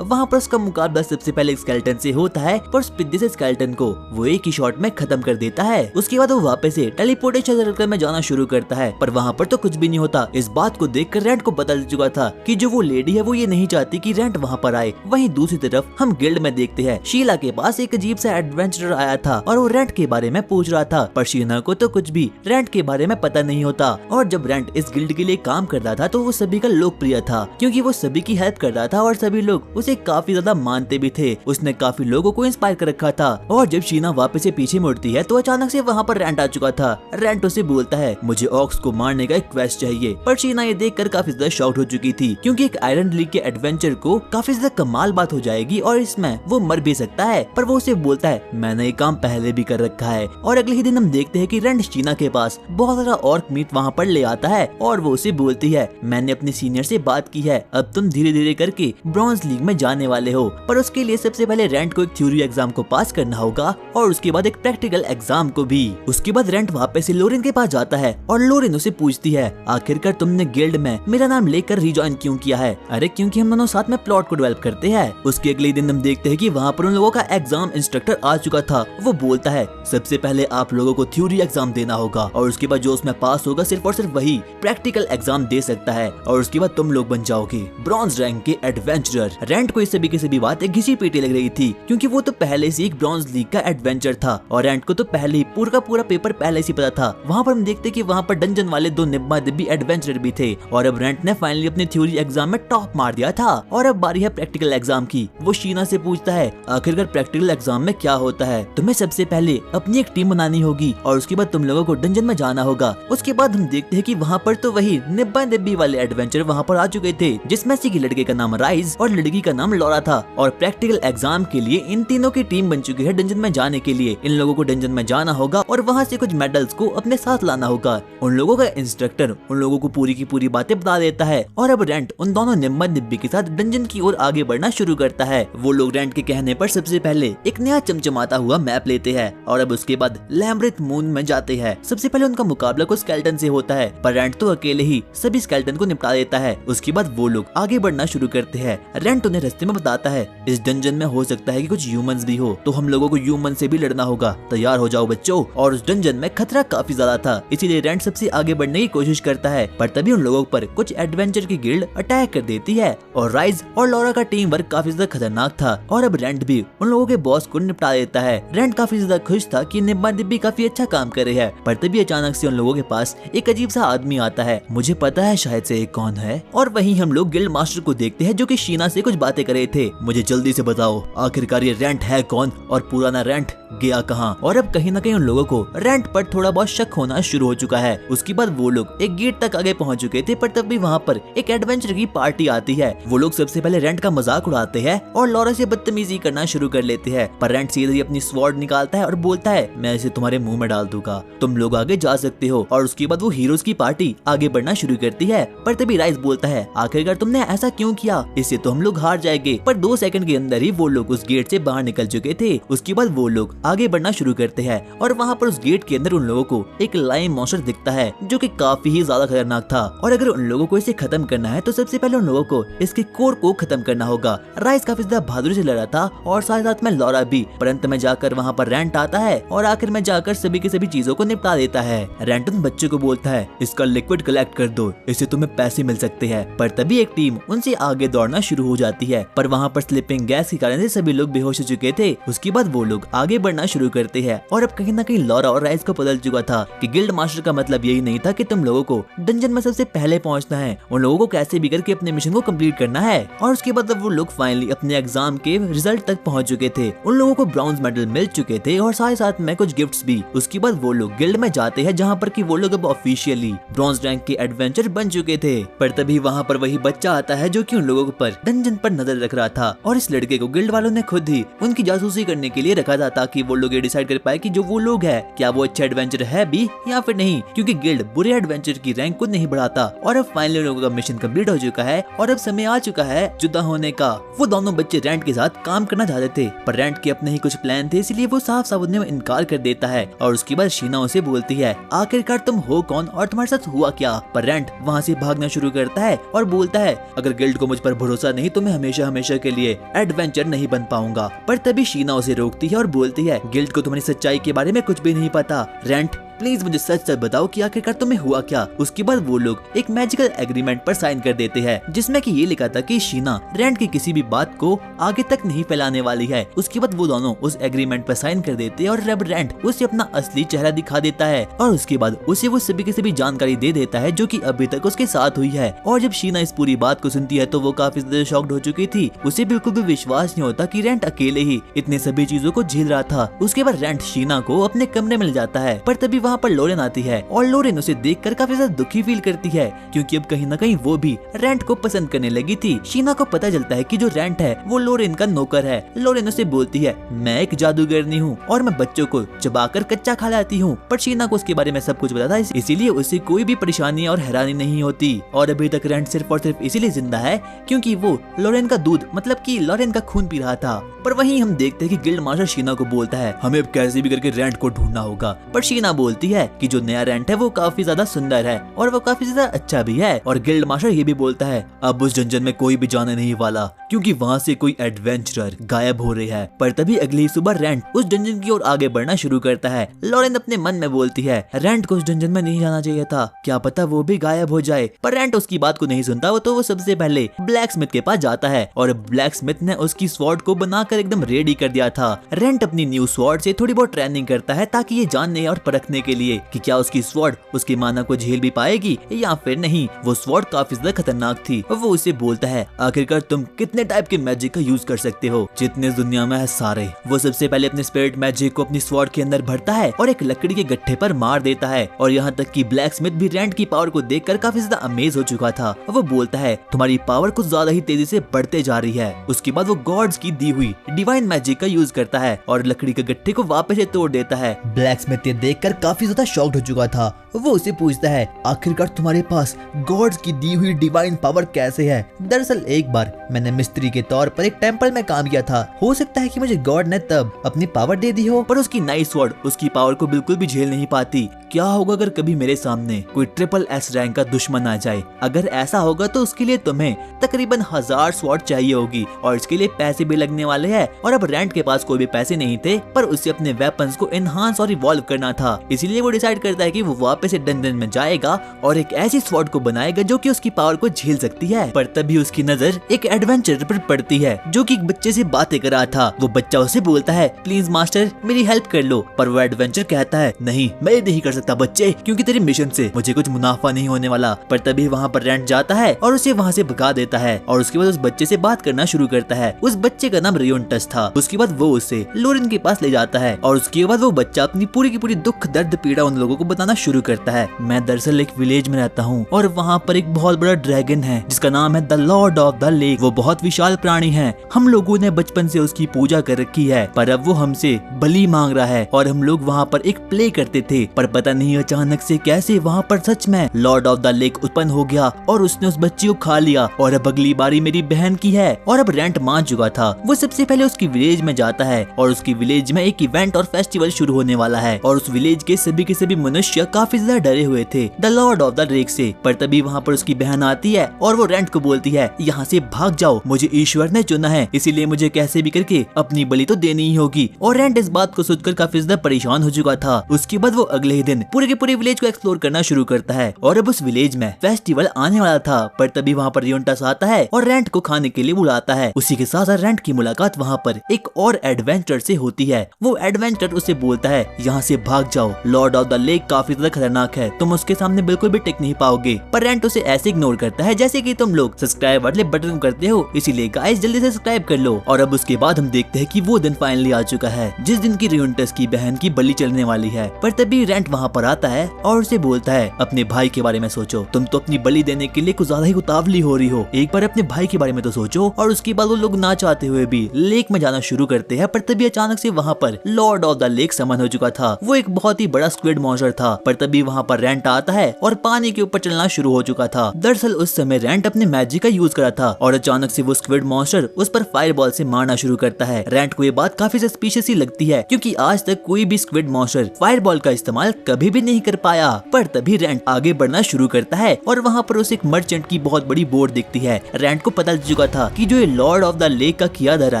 वहाँ पर उसका मुकाबला सबसे पहले स्केलेटन से होता है, पर उस पिद्दी से स्केलेटन को वो एक ही शॉट में खत्म कर देता है। उसके बाद वो वापस से टेलीपोर्टेशन सर्कल में जाना शुरू करता है, पर वहाँ पर तो कुछ भी नहीं होता। इस बात को देखकर रेंट को पता चल चुका था कि जो वो लेडी है वो ये नहीं चाहती कि रेंट वहाँ पर आए। वहीं दूसरी तरफ हम गिल्ड में देखते हैं शीला के पास एक अजीब सा एडवेंचरर आया था और वो रेंट के बारे में पूछ रहा था, पर शीला को तो कुछ भी रेंट के बारे में पता नहीं होता। और जब रेंट इस गिल्ड के लिए काम कर रहा था तो वो सभी का लोकप्रिय था, क्योंकि वो सभी की हेल्प कर रहा था और सभी लोग उसे काफी ज्यादा मानते भी थे। उसने काफी लोगों को इंस्पायर कर रखा था। और जब शीना वापस से पीछे मुड़ती है तो अचानक से वहाँ पर रेंट आ चुका था। रेंट उसे बोलता है, मुझे ऑक्स को मारने का एक क्वेस्ट चाहिए। पर शीना ये देखकर काफी ज्यादा शॉक्ड हो चुकी थी, क्योंकि एक आयरन लीग के एडवेंचर को काफी ज्यादा कमाल बात हो जाएगी और इसमें वो मर भी सकता है। पर वो उसे बोलता है, मैंने ये काम पहले भी कर रखा है। और अगले ही दिन हम देखते हैं कि रेंट शीना के पास बहुत सारा ऑर्क मीट वहाँ पर ले आता है और वो उसे बोलती है, मैंने अपने सीनियर से बात की है, अब तुम धीरे धीरे करके ब्रॉन्ज लीग में जाने वाले हो। पर उसके लिए सबसे पहले रेंट को एक थ्योरी एग्जाम को पास करना होगा और उसके बाद एक प्रैक्टिकल एग्जाम को भी। उसके बाद रेंट वापस से लोरेन के पास जाता है और लोरेन उसे पूछती है, आखिरकार तुमने गिल्ड में मेरा नाम लेकर रिजॉइन क्यों किया है? अरे क्योंकि हम दोनों साथ में प्लॉट को डेवलप करते हैं। उसके अगले दिन हम देखते हैं कि वहाँ पर उन लोगों का एग्जाम इंस्ट्रक्टर आ चुका था। वो बोलता है, सबसे पहले आप लोगों को थ्योरी एग्जाम देना होगा और उसके बाद जो उसमें पास होगा सिर्फ और सिर्फ वही प्रैक्टिकल एग्जाम दे सकता है और उसके बाद तुम लोग बन जाओगे ब्रॉन्ज रैंक के एडवेंचरर। रेंट को इस सभी की सभी बातें घिसी पीटी लग रही थी, क्योंकि वो तो पहले से एक ब्रॉन्ज लीग का एडवेंचर था और रेंट को तो पहले ही पूरा का पूरा पेपर पहले से पता था। वहाँ पर हम देखते कि वहाँ पर डंजन वाले दो निब्बा दिब्बी एडवेंचरर भी थे और अब रेंट ने फाइनली अपनी थ्योरी एग्जाम में टॉप मार दिया था। और अब बारी है प्रैक्टिकल एग्जाम की। वो शीना से पूछता है, आखिरकार प्रैक्टिकल एग्जाम में क्या होता है? तुम्हें सबसे पहले अपनी एक टीम बनानी होगी और उसके बाद तुम लोगों को डंजन में जाना होगा। उसके बाद हम देखते हैं कि वहाँ पर तो वही निब्बा दिब्बी वाले एडवेंचर वहाँ पर आ चुके थे, जिसमें से की लड़के का नाम राइज और लड़की का नाम लॉरा था। और प्रैक्टिकल एग्जाम के लिए इन तीनों की टीम बन चुकी है डंजन में जाने के लिए। इन लोगों को डंजन में जाना होगा और वहाँ से कुछ मेडल्स को अपने साथ लाना होगा। उन लोगों का इंस्ट्रक्टर उन लोगों को पूरी की पूरी बातें बता देता है और अब रेंट उन दोनों निब्बा दिब्बी के साथ डंजन की ओर आगे बढ़ना शुरू करता है। वो लोग रेंट के कहने पर सबसे पहले एक नया चमचमाता हुआ मैप लेते हैं और अब उसके बाद लैम्ब्रिथ मून में जाते हैं। सबसे पहले उनका मुकाबला कुछ स्केलेटन से होता है, पर रेंट तो अकेले ही सभी स्केलेटन को निपटा देता है। उसके बाद वो लोग आगे बढ़ना शुरू करते हैं। रेंट उन्हें रास्ते में बताता है, इस डंजन में हो सकता है कि कुछ ह्यूमंस भी हो, तो हम लोगों को ह्यूमन से भी लड़ना होगा, तैयार हो जाओ बच्चों। और उस डंजन में खतरा काफी ज्यादा था, इसीलिए रेंट सबसे आगे बढ़ने की कोशिश करता है, पर तभी उन लोगों पर कुछ एडवेंचर की गिल्ड अटैक कर देती है और राइज और लॉरा का टीम वर्क काफी ज्यादा खतरनाक था और अब रेंट भी उन लोगों के बॉस को निपटा देता है। रेंट काफी ज्यादा खुश था कि निब्बा दिब्बी काफी अच्छा काम कर रहे हैं, पर तभी अचानक से उन लोगों के पास एक अजीब सा आदमी आता है। मुझे पता है शायद से ये कौन है। और वहीं हम लोग गिल्ड मास्टर को देखते हैं जो कि शीना से कुछ बातें कर रहे थे। मुझे जल्दी से बताओ आखिरकार ये रेंट है कौन और पुराना रेंट गया कहाँ? और अब कहीं ना कहीं उन लोगों को रेंट पर थोड़ा बहुत शक होना शुरू हो चुका है। उसके बाद वो लोग एक गेट तक आगे पहुंच चुके थे, पर तब भी वहाँ पर एक एडवेंचर की पार्टी आती है। वो लोग सबसे पहले रेंट का मजाक उड़ाते हैं और लॉरा से बदतमीजी करना शुरू कर लेते हैं, पर रेंट सीधे ही अपनी स्वॉर्ड निकालता है और बोलता है, मैं इसे तुम्हारे मुंह में डाल दूंगा, तुम लोग आगे जा सकते हो। और उसके बाद वो हीरोज की पार्टी आगे बढ़ना शुरू करती है, पर तभी राइज बोलता है, आखिरकार तुमने ऐसा क्यों किया? इससे तो हम लोग हार जाएंगे। पर 2 सेकंड के अंदर ही वो लोग उस गेट से बाहर निकल चुके थे। उसके बाद वो लोग आगे बढ़ना शुरू करते हैं और वहाँ पर उस गेट के अंदर उन लोगों को एक लाइम मॉन्स्टर दिखता है जो कि काफी ही ज्यादा खतरनाक था। और अगर उन लोगों को इसे खत्म करना है तो सबसे पहले उन लोगों को इसके कोर को खत्म करना होगा। राइस काफी ज्यादा बहादुरी से लड़ा था और साथ साथ में लॉरा भी, पर अंत में जाकर वहाँ पर रेंट आता है और आखिर में जाकर सभी की सभी चीजों को निपटा देता है। रेंट उन बच्चों को बोलता है इसका लिक्विड कलेक्ट कर दो, इससे तुम्हें पैसे मिल सकते हैं। पर तभी एक टीम उनसे आगे दौड़ना शुरू हो जाती है, पर वहाँ पर स्लीपिंग गैस के कारण से सभी लोग बेहोश हो चुके थे। उसके बाद वो लोग आगे बढ़ना शुरू करते हैं और अब कहीं ना कहीं लॉरा और राइस को बदल चुका था कि गिल्ड मास्टर का मतलब यही नहीं था कि तुम लोगों को डंजन में सबसे पहले पहुंचना है, उन लोगों को कैसे भी करके अपने मिशन को कंप्लीट करना है। और उसके बाद अब वो लोग फाइनली अपने एग्जाम के रिजल्ट तक पहुंच चुके थे। उन लोगों को ब्रॉन्ज मेडल मिल चुके थे और साथ साथ में कुछ गिफ्ट्स भी। उसके बाद वो लोग गिल्ड में जाते हैं जहाँ पर कि वो लोग अब ऑफिशियली ब्रॉन्ज रैंक के एडवेंचर बन चुके थे। पर तभी वहाँ पर वही बच्चा आता है जो कि उन लोगों पर डंजन पर नजर रख रहा था और इस लड़के को गिल्ड वालों ने खुद ही उनकी जासूसी करने के लिए रखा था ताकि वो लोग ये डिसाइड कर पाए कि जो वो लोग है क्या वो अच्छा एडवेंचर है भी या फिर नहीं, क्योंकि गिल्ड बुरे एडवेंचर की रैंक को नहीं बढ़ाता। और अब फाइनली लोगों का मिशन कंप्लीट हो चुका है और अब समय आ चुका है जुदा होने का। वो दोनों बच्चे रेंट के साथ काम करना चाहते थे पर रेंट के अपने ही कुछ प्लान थे, इसलिए वो साफ साफ उन्हें इनकार कर देता है। और उसके बाद शीना उसे बोलती है आखिरकार तुम हो कौन और तुम्हारे साथ हुआ क्या। पर रेंट वहाँ से भागना शुरू करता है और बोलता है अगर गिल्ड को मुझ पर भरोसा नहीं तो मैं हमेशा हमेशा के लिए एडवेंचर नहीं बन पाऊंगा। पर तभी शीना उसे रोकती है और बोलती है गिल्ड को तुम्हारी सच्चाई के बारे में कुछ भी नहीं पता। रेंट प्लीज मुझे सच सच बताओ कि आखिरकार तुम्हें हुआ क्या। उसके बाद वो लोग एक मैजिकल एग्रीमेंट पर साइन कर देते हैं जिसमें कि ये लिखा था कि शीना रेंट की किसी भी बात को आगे तक नहीं फैलाने वाली है। उसके बाद वो दोनों उस एग्रीमेंट पर साइन कर देते हैं और रब रेंट उसे अपना असली चेहरा दिखा देता है और उसके बाद उसे वो सभी की सभी जानकारी दे देता है जो कि अभी तक उसके साथ हुई है। और जब शीना इस पूरी बात को सुनती है तो वो काफी ज्यादा शॉक्ड हो चुकी थी। उसे बिल्कुल भी विश्वास नहीं होता कि रेंट अकेले ही इतने सभी चीजों को झेल रहा था। उसके बाद रेंट शीना को अपने कमरे में ले जाता है पर तभी वहाँ पर लोरेन आती है और लोरेन उसे देखकर काफी ज्यादा दुखी फील करती है क्योंकि अब कहीं ना कहीं वो भी रेंट को पसंद करने लगी थी। शीना को पता चलता है कि जो रेंट है वो लोरेन का नौकर है। लोरेन उसे बोलती है मैं एक जादूगरनी हूँ और मैं बच्चों को चबाकर कच्चा खा लाती हूँ। पर शीना को उसके बारे में सब कुछ पता था, इसीलिए उसे कोई भी परेशानी और हैरानी नहीं होती। और अभी तक रेंट सिर्फ और सिर्फ इसीलिए जिंदा है क्योंकि वो लोरेन का दूध मतलब कि लोरेन का खून पी रहा था। पर वहीं हम देखते हैं कि गिल्ड मास्टर शीना को बोलता है हमें अब कैसे भी करके रेंट को ढूंढना होगा। पर शीना बोलती है कि जो नया रेंट है वो काफी ज्यादा सुंदर है और वो काफी ज्यादा अच्छा भी है। और गिल्ड मास्टर ये भी बोलता है अब उस डंजन में कोई भी जाने नहीं वाला क्योंकि वहाँ से कोई एडवेंचरर गायब हो रहे हैं। पर तभी अगली सुबह रेंट उस डंजन की ओर आगे बढ़ना शुरू करता है। लॉरेन अपने मन में बोलती है रेंट को उस डंजन में नहीं जाना चाहिए था, क्या पता वो भी गायब हो जाए। पर रेंट उसकी बात को नहीं सुनता, वो सबसे पहले ब्लैक स्मिथ के पास जाता है और ब्लैक स्मिथ ने उसकी स्वॉर्ड को बनाकर एकदम रेडी कर दिया था। रेंट अपनी न्यू स्वॉर्ड से थोड़ी बहुत ट्रेनिंग करता है ताकि ये जानने और परखने के लिए कि क्या उसकी स्वॉर्ड उसकी माना को झेल भी पाएगी या फिर नहीं। वो स्वॉर्ड काफी ज्यादा खतरनाक थी और वो उसे बोलता है आखिरकार तुम कितने टाइप के मैजिक का यूज कर सकते हो जितने दुनिया में है सारे। वो सबसे पहले अपने स्पिरिट मैजिक को अपनी स्वॉर्ड के अंदर भरता है और एक लकड़ी के गट्ठे पर मार देता है। और यहाँ तक कि ब्लैक स्मिथ भी रेंट की पावर को देखकर काफी ज्यादा अमेज हो चुका था। वो बोलता है तुम्हारी पावर कुछ ज्यादा ही तेजी से बढ़ते जा रही है। उसके बाद वो गॉड्स की दी हुई डिवाइन मैजिक का यूज करता है और लकड़ी के गट्ठे को वापस से तोड़ देता है। ब्लैक स्मिथ ये देखकर काफी ज्यादा शॉक्ड हो चुका था। वो उसे पूछता है आखिरकार तुम्हारे पास गॉड्स की दी हुई डिवाइन पावर कैसे है। दरअसल एक बार मैंने मिस्त्री के तौर पर एक टेंपल में काम किया था, हो सकता है कि मुझे गॉड ने तब अपनी पावर दे दी हो। पर उसकी नाइस स्वॉर्ड उसकी पावर को बिल्कुल भी झेल नहीं पाती। क्या होगा अगर कभी मेरे सामने कोई ट्रिपल एस रैंक का दुश्मन आ जाए। अगर ऐसा होगा तो उसके लिए तुम्हें तकरीबन 1000 स्वॉर्ड चाहिए होगी और इसके लिए पैसे भी लगने वाले हैं। और अब रेंट के पास कोई भी पैसे नहीं थे पर उसे अपने वेपन्स को एनहांस और इवॉल्व करना था, इसीलिए वो डिसाइड करता है कि वो वापस से डंजन में जाएगा और एक ऐसी स्वॉर्ड को बनाएगा जो कि उसकी पावर को झेल सकती है। पर तभी उसकी नजर एक एडवेंचर पर पड़ती है जो कि एक बच्चे से बातें कर रहा था। वो बच्चा उसे बोलता है प्लीज मास्टर मेरी हेल्प कर लो। पर वो एडवेंचर कहता है नहीं मैं नहीं कर सकता बच्चे, क्योंकि तेरे मिशन से मुझे कुछ मुनाफा नहीं होने वाला। पर तभी वहाँ पर रेंट जाता है और उसे वहाँ से भगा देता है और उसके बाद उस बच्चे से बात करना शुरू करता है। उस बच्चे का नाम रियोनटस था। उसके बाद वो उसे लोरेन के पास ले जाता है और उसके बाद वो बच्चा अपनी पूरी की पूरी दुख दर्द दर्द पीड़ा उन लोगों को बताना शुरू करता है। मैं दरअसल एक विलेज में रहता हूँ और वहाँ पर एक बहुत बड़ा ड्रैगन है जिसका नाम है the Lord of the lake. वो बहुत विशाल प्राणी है। हम लोगों ने बचपन से उसकी पूजा कर रखी है, पर अब वो हमसे बलि मांग रहा है और हम लोग वहाँ पर एक प्ले करते थे, पर पता नहीं अचानक से कैसे वहाँ पर सच में लॉर्ड ऑफ द लेक उत्पन्न हो गया और उसने उस बच्ची को खा लिया। और अब अगली बारी मेरी बहन की है और अब रेंट मान चुका था। वो सबसे पहले उसकी विलेज में जाता है और उसकी विलेज में एक इवेंट और फेस्टिवल शुरू होने वाला है और उस विलेज के सभी मनुष्य काफी ज्यादा डरे हुए थे the Lord of the lake से। पर तभी वहाँ पर उसकी बहन आती है और वो रेंट को बोलती है, यहाँ से भाग जाओ, मुझे ईश्वर ने चुना है, इसीलिए मुझे कैसे भी करके अपनी बलि तो देनी ही होगी। और रेंट इस बात को सोचकर काफी ज्यादा परेशान हो चुका था। उसके बाद वो अगले ही दिन पूरे के पूरे विलेज को एक्सप्लोर करना शुरू करता है और अब उस विलेज में फेस्टिवल आने वाला था। पर तभी वहाँ पर यूंटस आता है और रेंट को खाने के लिए बुलाता है। उसी के साथ रेंट की मुलाकात वहाँ पर एक और एडवेंचर से होती है। वो एडवेंचर उसे बोलता है, यहाँ से भाग जाओ, लॉर्ड ऑफ द लेक काफी ज्यादा खतरनाक है, तुम उसके सामने बिल्कुल भी टिक नहीं पाओगे। पर रेंट उसे ऐसे इग्नोर करता है जैसे कि तुम लोग सब्सक्राइब वाले बटन करते हो, इसीलिए गाइस जल्दी से सब्सक्राइब कर लो। और अब उसके बाद हम देखते हैं कि वो दिन फाइनली आ चुका है जिस दिन की यूंटस की बहन की बलि चलने वाली है। पर तभी रेंट वहाँ पर आता है और उसे बोलता है, अपने भाई के बारे में सोचो, तुम तो अपनी बलि देने के लिए कुछ ज्यादा ही उतावली हो रही हो, एक बार अपने भाई के बारे में तो सोचो। और उसके बाद वो लोग ना चाहते हुए भी लेक में जाना शुरू करते हैं। पर तभी अचानक से वहाँ पर लॉर्ड ऑफ द लेक समन हो चुका था। वो एक बहुत ही बड़ा स्क्विड मॉन्स्टर था। पर तभी वहाँ पर रेंट आता है और पानी के ऊपर चलना शुरू हो चुका था। दरअसल उस समय रेंट अपने मैजिक का यूज करा था और अचानक से वो स्क्विड मॉन्स्टर उस पर फायरबॉल से मारना शुरू करता है। रेंट को ये बात काफी सस्पिशियस ही लगती है क्योंकि आज तक कोई भी स्क्विड मॉन्स्टर फायरबॉल का इस्तेमाल कभी भी नहीं कर पाया। पर तभी रेंट आगे बढ़ना शुरू करता है और वहाँ पर उसे एक मर्चेंट की बहुत बड़ी बोर्ड दिखती है। रेंट को पता चल चुका था कि जो ये लॉर्ड ऑफ द लेक का किया धरा